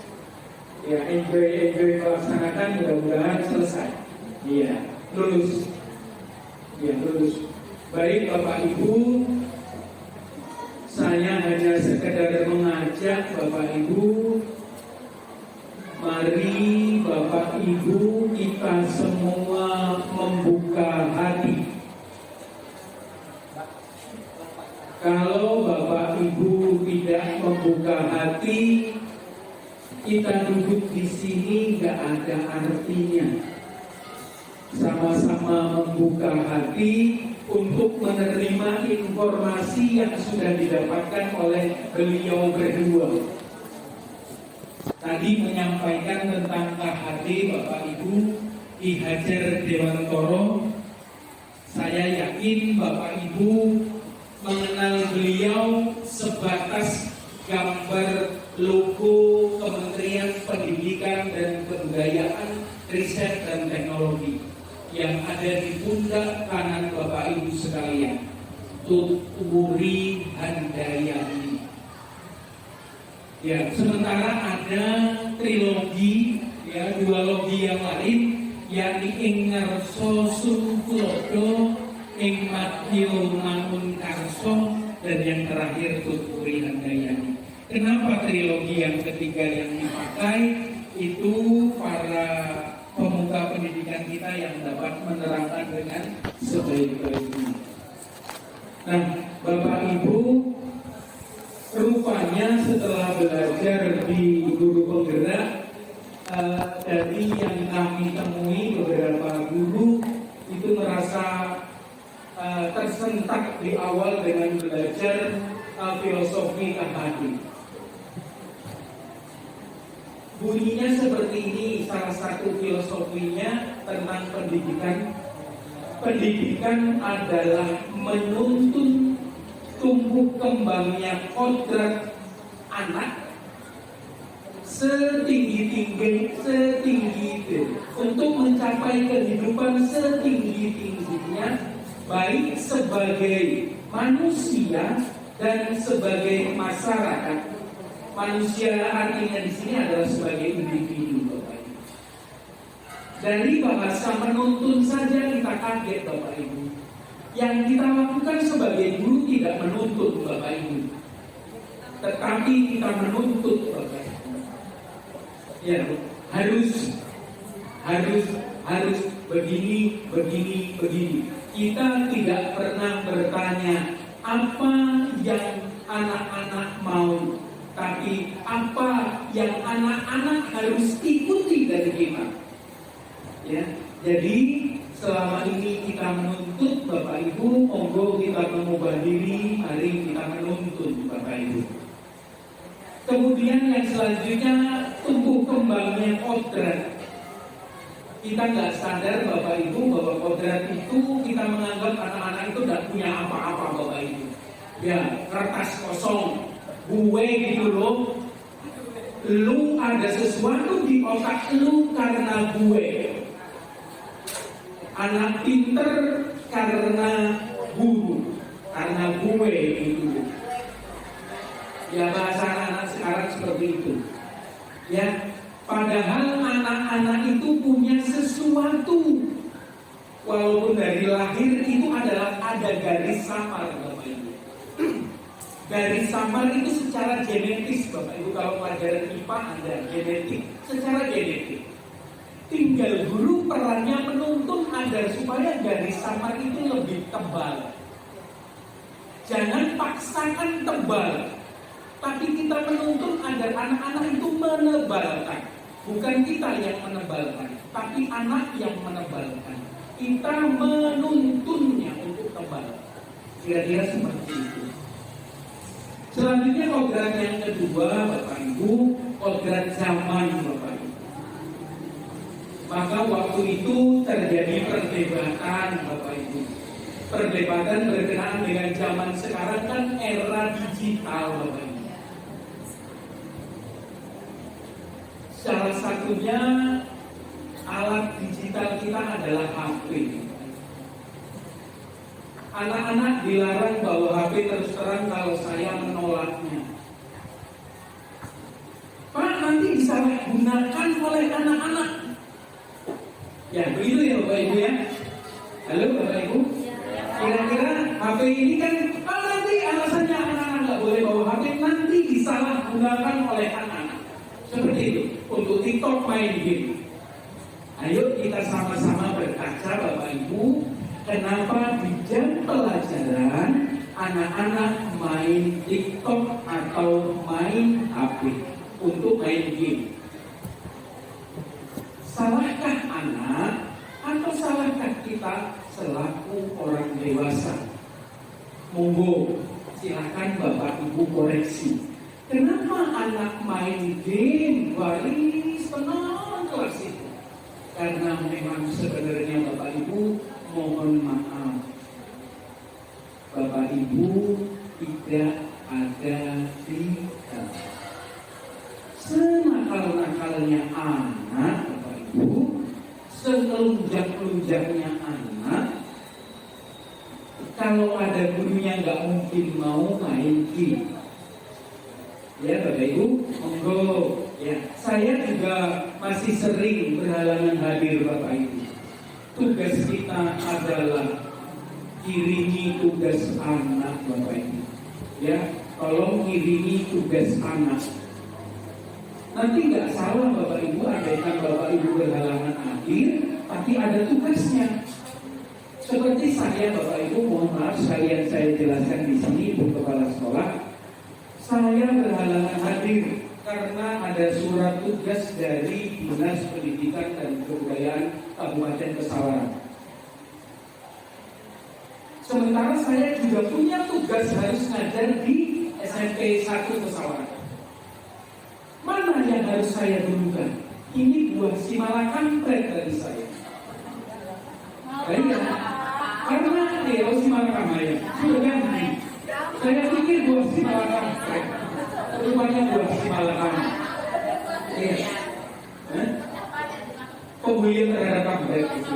Ya, enjoy melaksanakan, mudah-mudahan selesai. Iya, lulus. Ya, lulus. Baik Bapak Ibu, saya hanya sekedar mengajak Bapak Ibu, mari Bapak Ibu kita semua membuka hati. Kalau Bapak Ibu tidak membuka hati, kita duduk di sini nggak ada artinya. Sama-sama membuka hati untuk menerima informasi yang sudah didapatkan oleh beliau berdua. Tadi menyampaikan tentang KHD Bapak Ibu Ki Hajar Dewantoro. Saya yakin Bapak Ibu mengenal beliau sebatas gambar logo Kementerian Pendidikan dan Kebudayaan, Riset dan Teknologi yang ada di pundak kanan Bapak Ibu sekalian, Tuturi Handayani. Ya, sementara ada trilogi, ya, 2 logi yang lain, yakni Ingarso Sungkulodo, Ing Madyo Mangun Karso, dan yang terakhir Tuturi Handayani. Kenapa trilogi yang ketiga yang dipakai? Itu para pemuka pendidikan kita yang dapat menerangkan dengan sebaik-baiknya. Nah, Bapak Ibu, rupanya setelah belajar di guru penggerak, dari yang kami temui beberapa guru itu merasa tersentak di awal dengan belajar filosofi KHD. Bunyinya seperti ini, salah satu filosofinya tentang pendidikan. Pendidikan adalah menuntun tumbuh kembangnya kodrat anak setinggi untuk mencapai kehidupan setinggi-tingginya, baik sebagai manusia dan sebagai masyarakat. Manusia artinya di sini adalah sebagai individu, Bapak Ibu. Dari bahasa menuntun saja kita kaget, Bapak Ibu. Yang kita lakukan sebagai guru tidak menuntut, Bapak Ibu, tetapi kita menuntut, Bapak Ibu. Ya, harus begini. Kita tidak pernah bertanya apa yang anak-anak mau, tapi apa yang anak-anak harus ikuti dari kita. Ya, jadi selama ini kita menuntut, Bapak Ibu, monggo kita mengubah diri, mari kita menuntut, Bapak Ibu. Kemudian yang selanjutnya, tumbuh kembangnya kodrat. Kita nggak sadar, Bapak Ibu, bahwa kodrat itu kita menganggap anak-anak itu tidak punya apa-apa, Bapak Ibu. Ya, kertas kosong, gue gitu loh. Lu ada sesuatu di otak lu karena gue. Anak pinter karena guru, karena gue gitu. Ya, bahasa anak-anak sekarang seperti itu. Ya, padahal anak-anak itu punya sesuatu. Walaupun dari lahir itu adalah ada garis samar, Bapak Ibu. Garis samar itu secara genetis, Bapak Ibu. Kalau pelajaran IPA ada genetik, secara genetik. Tinggal guru perannya menuntun agar supaya garis samar itu lebih tebal. Jangan paksakan tebal, tapi kita menuntun agar anak-anak itu menebalkan. Bukan kita yang menebalkan, tapi anak yang menebalkan. Kita menuntunnya untuk tebal. Kira-kira seperti itu. Selanjutnya kodrat yang kedua, Bapak Ibu, kodrat zaman, Bapak Ibu. Maka waktu itu terjadi perdebatan, Bapak Ibu. Perdebatan berkenaan dengan zaman sekarang kan era digital, Bapak Ibu. Salah satunya alat digital kita adalah HP. Anak-anak dilarang bawa HP, terus terang kalau saya menolaknya. Pak, nanti disalahgunakan oleh anak-anak. Ya, begitu ya Bapak Ibu ya. Halo Bapak Ibu. Kira-kira HP ini kan, nanti alasannya anak-anak nggak boleh bawa HP, nanti disalahgunakan oleh anak-anak. Seperti itu. Untuk TikTok, main game. Ayo kita sama-sama berkaca, Bapak Ibu, kenapa di jam pelajaran anak-anak main TikTok atau main HP untuk main game. Salahkah anak atau salahkah kita selaku orang dewasa? Monggo, silakan Bapak Ibu koreksi. Kenapa anak main game baris tenang kelas itu? Karena memang sebenarnya Bapak Ibu, mohon maaf, Bapak Ibu tidak ada di dalam. Senakal-nakalnya anak, Bapak Ibu, selunjak-lunjaknya anak, kalau ada gurunya nggak mungkin mau main game. Ya Bapak Ibu, monggo. Ya, saya juga masih sering berhalangan hadir, Bapak Ibu. Tugas kita adalah kirimi tugas anak, Bapak Ibu. Ya, tolong kirimi tugas anak. Nanti nggak salah Bapak Ibu, andaikan Bapak Ibu berhalangan hadir, tapi ada tugasnya. Seperti saya, Bapak Ibu, mohon maaf sekalian saya jelaskan di sini, Ibu Kepala Sekolah. Saya berhalangan hadir karena ada surat tugas dari Dinas Pendidikan dan Kebudayaan Kabupaten Pesawaran. sementara saya juga punya tugas harus ngajar di SMP 1 Pesawaran. Mana yang harus saya dulukan? Ini buah simalakampret dari saya. Baik, karena dia simalakam ya, sudah ganti. Saya pikir buah simalakampret, rupanya buah simalakam. Iya. Pembulian terhadap kampret itu.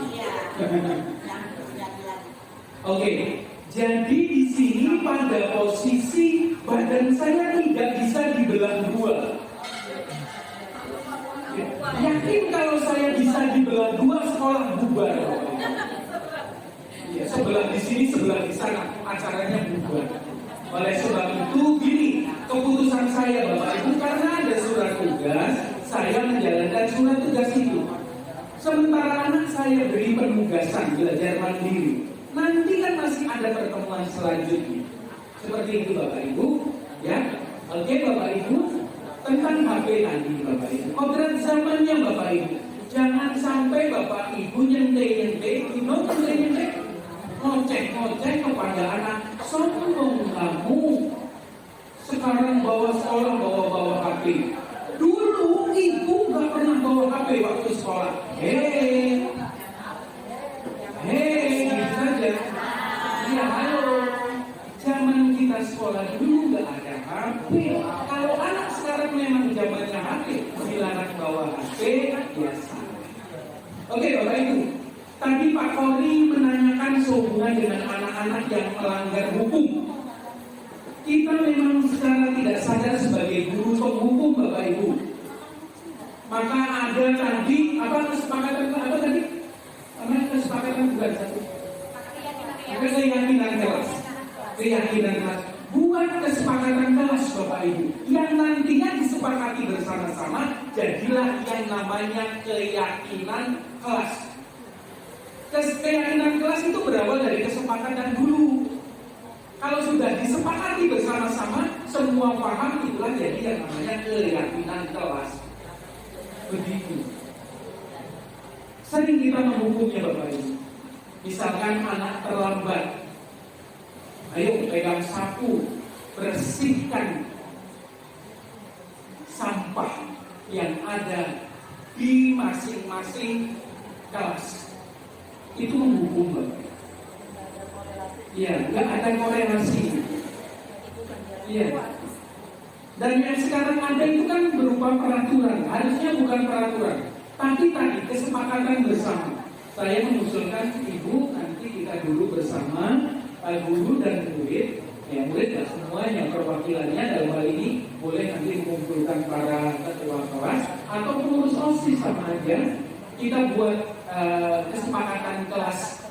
Oke, jadi di sini pada posisi badan saya tidak bisa dibelah dua. Yakin kalau saya bisa dibelah dua, sekolah bubar. Ya, sebelah di sini, sebelah di sana, acaranya bubar. Oleh sebab itu, gini, keputusan saya Bapak Ibu, karena ada surat tugas, saya menjalankan surat tugas itu. Sementara anak saya beri penugasan belajar mandiri. Nanti kan masih ada pertemuan selanjutnya. Seperti itu Bapak Ibu, ya. Oke Bapak Ibu, tentang HP tadi Bapak Ibu. Kodrat zamannya Bapak Ibu. Jangan sampai Bapak Ibu nyentek-nyentek, ngoceh-ngoceh kepada anak. Sombong kamu. Sekarang bawa sekolah, bawa HP. Dulu ibu gak pernah bawa HP waktu sekolah. Hei, gitu saja. Ya halo. Zaman kita sekolah dulu gak ada HP. Kalau anak sekarang memang zamannya HP, dilarang bawa HP, biasa. Oke Bapak Ibu, tadi Pak Kori menanyakan sehubungan dengan anak-anak yang melanggar hukum. Kita memang secara tidak sadar sebagai guru penghukum Bapak Ibu. Maka ada tadi kesepakatan tadi? Kesepakatan bukan satu. Keyakinan kelas. Buat kesepakatan kelas Bapak Ibu yang nantinya disepakati bersama-sama, jadilah yang namanya keyakinan kelas. Keyakinan kelas itu berawal dari kesepakatan dulu. Kalau sudah disepakati bersama-sama, semua paham, itulah jadi yang namanya keyakinan kelas. Begitu. Sering kita menghukumnya Bapak Ibu. Misalkan anak terlambat, ayo pegang sapu, bersihkan sampah yang ada di masing-masing kelas. Itu menghukum Bapak. Iya, nggak ada korelasi. Iya. Dan yang sekarang ada itu kan berupa peraturan. Harusnya bukan peraturan, tapi tadi kesepakatan bersama. Saya mengusulkan ibu nanti kita dulu bersama guru dan murid. Ya murid dan semuanya perwakilannya dalam hal ini boleh nanti mengumpulkan para ketua kelas atau pengurus OSIS sama aja. Kita buat kesepakatan kelas.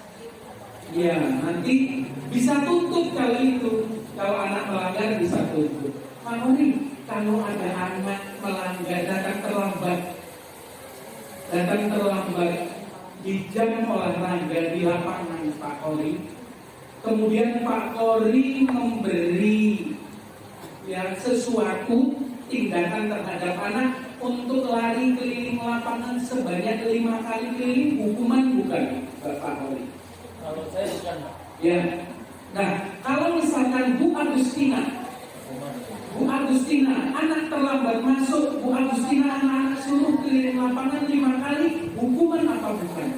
Ya, nanti bisa tutup kali itu. Kalau anak melanggar bisa tutup. Pak Kori, kalau ada anak melanggar datang terlambat di jam olahraga di lapangan Pak Kori, kemudian Pak Kori memberi sesuatu tindakan terhadap anak untuk lari keliling lapangan sebanyak 5 kali keliling, hukuman bukan Pak Kori? Kalau saya bukan. Ya. Nah, kalau misalkan Bu Agustina, anak terlambat masuk, Bu Agustina anak-anak suruh keliling lapangan 5 kali, hukuman apa bukan?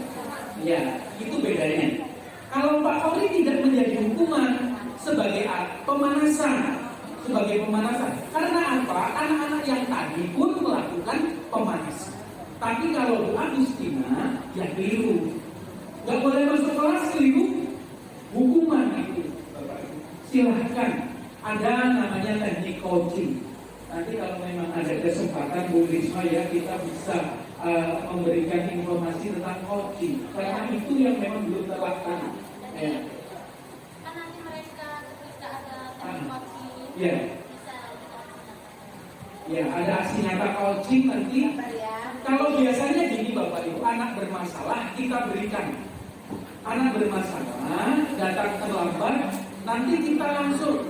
Ya, itu bedanya. Kalau Pak Kori tidak menjadi hukuman sebagai pemanasan. Karena apa? Anak-anak yang tadi pun melakukan pemanasan. Tapi kalau Bu Agustina, ya keliru. Gak boleh masuk kelas keliru, hukuman itu. Silahkan, ada namanya teknik coaching. Nanti kalau memang ada kesempatan Bu Risma ya, kita bisa memberikan informasi tentang coaching. Karena itu yang memang belum terlaksana. Kan nanti mereka ketika ada coaching, Ya. Ya, ada aksi nyata coaching nanti. Kalau biasanya gini Bapak Ibu, anak bermasalah kita berikan. Anak bermasalah, datang terlambat, nanti kita langsung,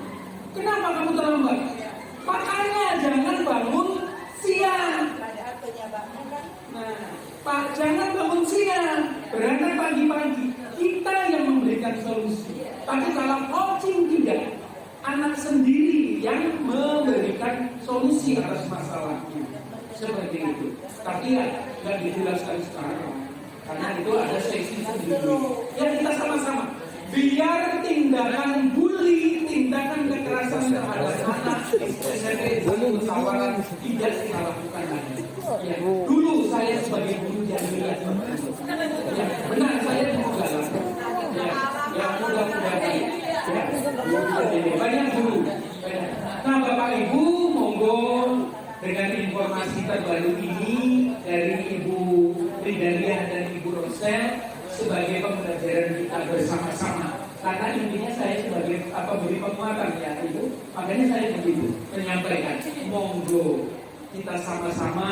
kenapa kamu terlambat? Makanya jangan bangun siang. Nah, Pak, jangan bangun siang, berangkat pagi-pagi. Kita yang memberikan solusi. Tapi kalau coaching tidak, anak sendiri yang memberikan solusi atas masalahnya. Seperti itu. Tapi ya nggak dijelaskan sekarang, karena itu ada sesi sendiri. Ya kita sama-sama. Biar tindakan bully, tindakan kekerasan terhadap anak SMP musawarah tidak kita lakukan lagi. Ya, dulu saya sebagai guru yang melihat ya, benar saya juga lah. Ya, mudah-mudahan. Ya, banyak guru. Nah, Bapak Ibu, monggo dengan informasi terbaru ini dari Ibu Ridariah dan Ibu Rosel sebagai pembelajaran kita bersama-sama. Karena intinya saya sebagai pemberi penguatan ya Ibu, makanya saya begitu menyampaikan. Monggo kita sama-sama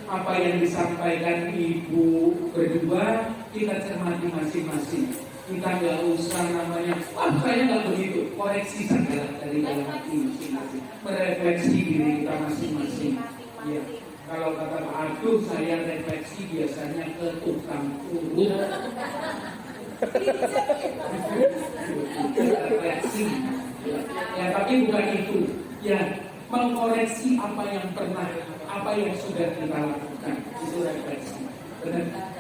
apa yang disampaikan Ibu berdua kita cermati masing-masing. Kita nggak usah namanya, wah saya nggak begitu. Koreksi saja dari dalam hati masing-masing. Merefleksi diri kita masing-masing. Ya. Kalau kata Pak Abdul, saya refleksi biasanya ke tukang urut. Refleksi. Ya, tapi bukan itu. Ya, mengkoreksi apa yang pernah, apa yang sudah kita lakukan. Itu refleksi. Benar.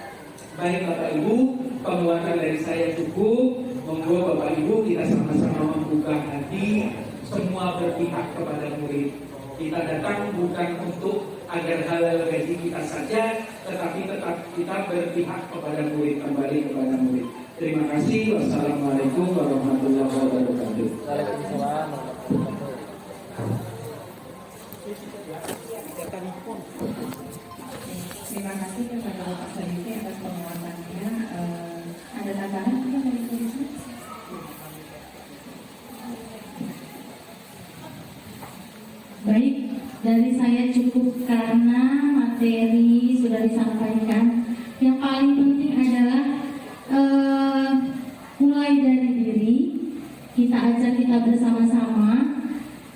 Baik Bapak Ibu, penguatan dari saya cukup. Monggo Bapak Ibu kita sama-sama membuka hati, semua berpihak kepada murid. Kita datang bukan untuk agar halal gaji kita saja, tetapi tetap kita berpihak kepada murid, kembali kepada murid. Terima kasih. Wassalamualaikum warahmatullahi wabarakatuh. Waalaikumsalam. Terima kasih kepada Bapak Sayuti atas penguatannya. Ada tambahan mungkin dari tulisan? Baik, dari saya cukup karena materi sudah disampaikan. Yang paling penting adalah mulai dari diri, kita ajak kita bersama-sama.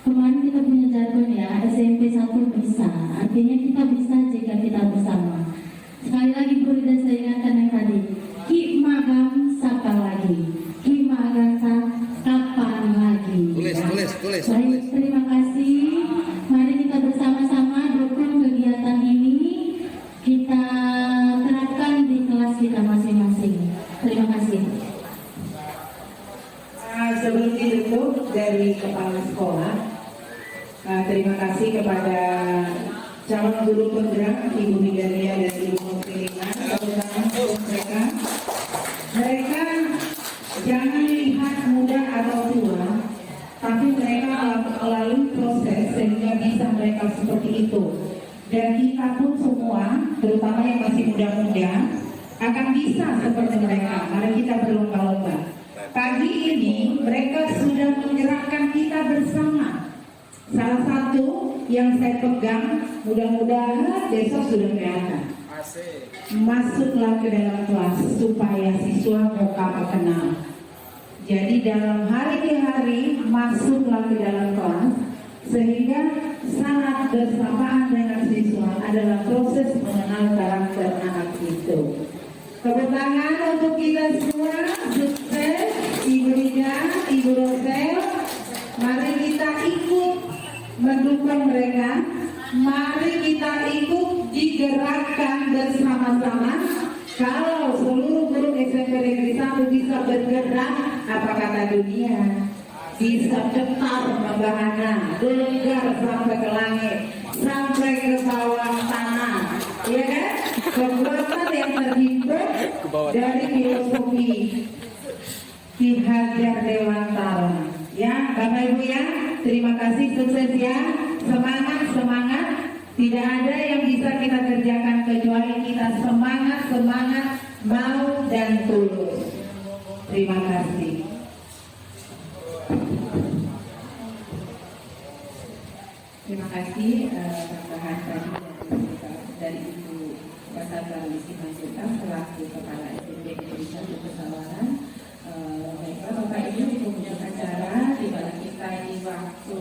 Kemarin kita punya jargon ya, SMP 1 bisa. Artinya kita bisa jika kita bersama. Sekali lagi perlu saya ingatkan yang tadi. Ki magam sapa lagi. Ki magam kapan lagi. Tulis. Baik, terima kasih. Mari kita bersama-sama dukung kegiatan ini. Kita terapkan di kelas kita masing-masing. Terima kasih. Sebelum ditutup dari kepala sekolah, terima kasih kepada calon guru penggerak Ibu Ridariah dan Ibu Muslimah. Mereka jangan lihat muda atau tua, tapi mereka melalui proses sehingga bisa mereka seperti itu. Dan kita pun semua, terutama yang masih muda-muda, akan bisa seperti mereka. Mari kita berlomba-lomba. Pagi ini mereka sudah menggerakkan kita bersama. Salah satu yang saya pegang, mudah-mudahan besok sudah kelihatan. Masuklah ke dalam kelas supaya siswa muka kenal. Jadi dalam hari ke hari masuklah ke dalam kelas sehingga saat bersamaan dengan siswa adalah proses mengenal karakter anak itu. Tepuk tangan untuk kita semua. Sukses Ibu Rida, Ibu Rosel. Mari kita ikut mendukung mereka. Mari kita ikut digerakkan bersama-sama. Kalau seluruh guru SMP Negeri 1 bisa bergerak, apa kata dunia? Bisa getar membahana, gegar sampai ke langit, sampai ke bawah tanah, ya kan? Kekuatan yang terhimpun dari filosofi Ki Hajar Dewantara. Ya, Bapak Ibu ya, terima kasih, sukses ya, semangat. Tidak ada yang bisa kita kerjakan kecuali kita semangat, mau dan tulus. Terima kasih. Terima kasih tambahan tadi dari Ibu Wasada Simanjuntak selaku Kepala SMP Indonesia untuk Kesawaran. Bapak Ibu untuk acara di mana kita di waktu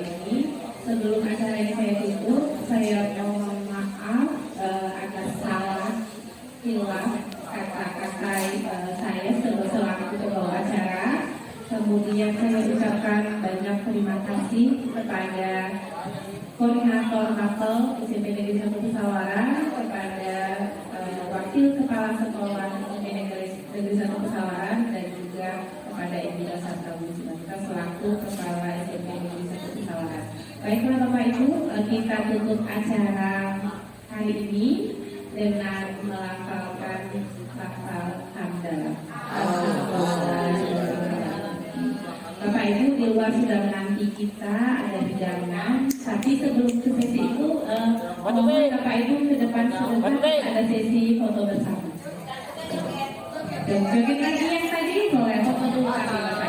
ini. Sebelum acara ini saya tutup, saya mohon maaf atas salah hilaf kata-kata saya selaku pembawa acara. Kemudian saya ucapkan banyak terima kasih kepada Koordinator Mapel SMP Negeri 1 Pesawaran, kepada Wakil Kepala Sekolah SMP Negeri 1 Pesawaran, dan juga kepada Ibu Sarta Muslimah selaku Kepala SMP Negeri 1 Pesawaran. Baiklah Bapak Ibu, kita tutup acara hari ini dengan melafalkan lafal hamdalah. Bapak Ibu di luar sudah menanti kita, ada hidangan. Tapi sebelum ke sesi itu, mohon Bapak Ibu ke depan sebentar, ada sesi foto bersama. Dan joget lagi yang tadi boleh foto dulu kami Bapak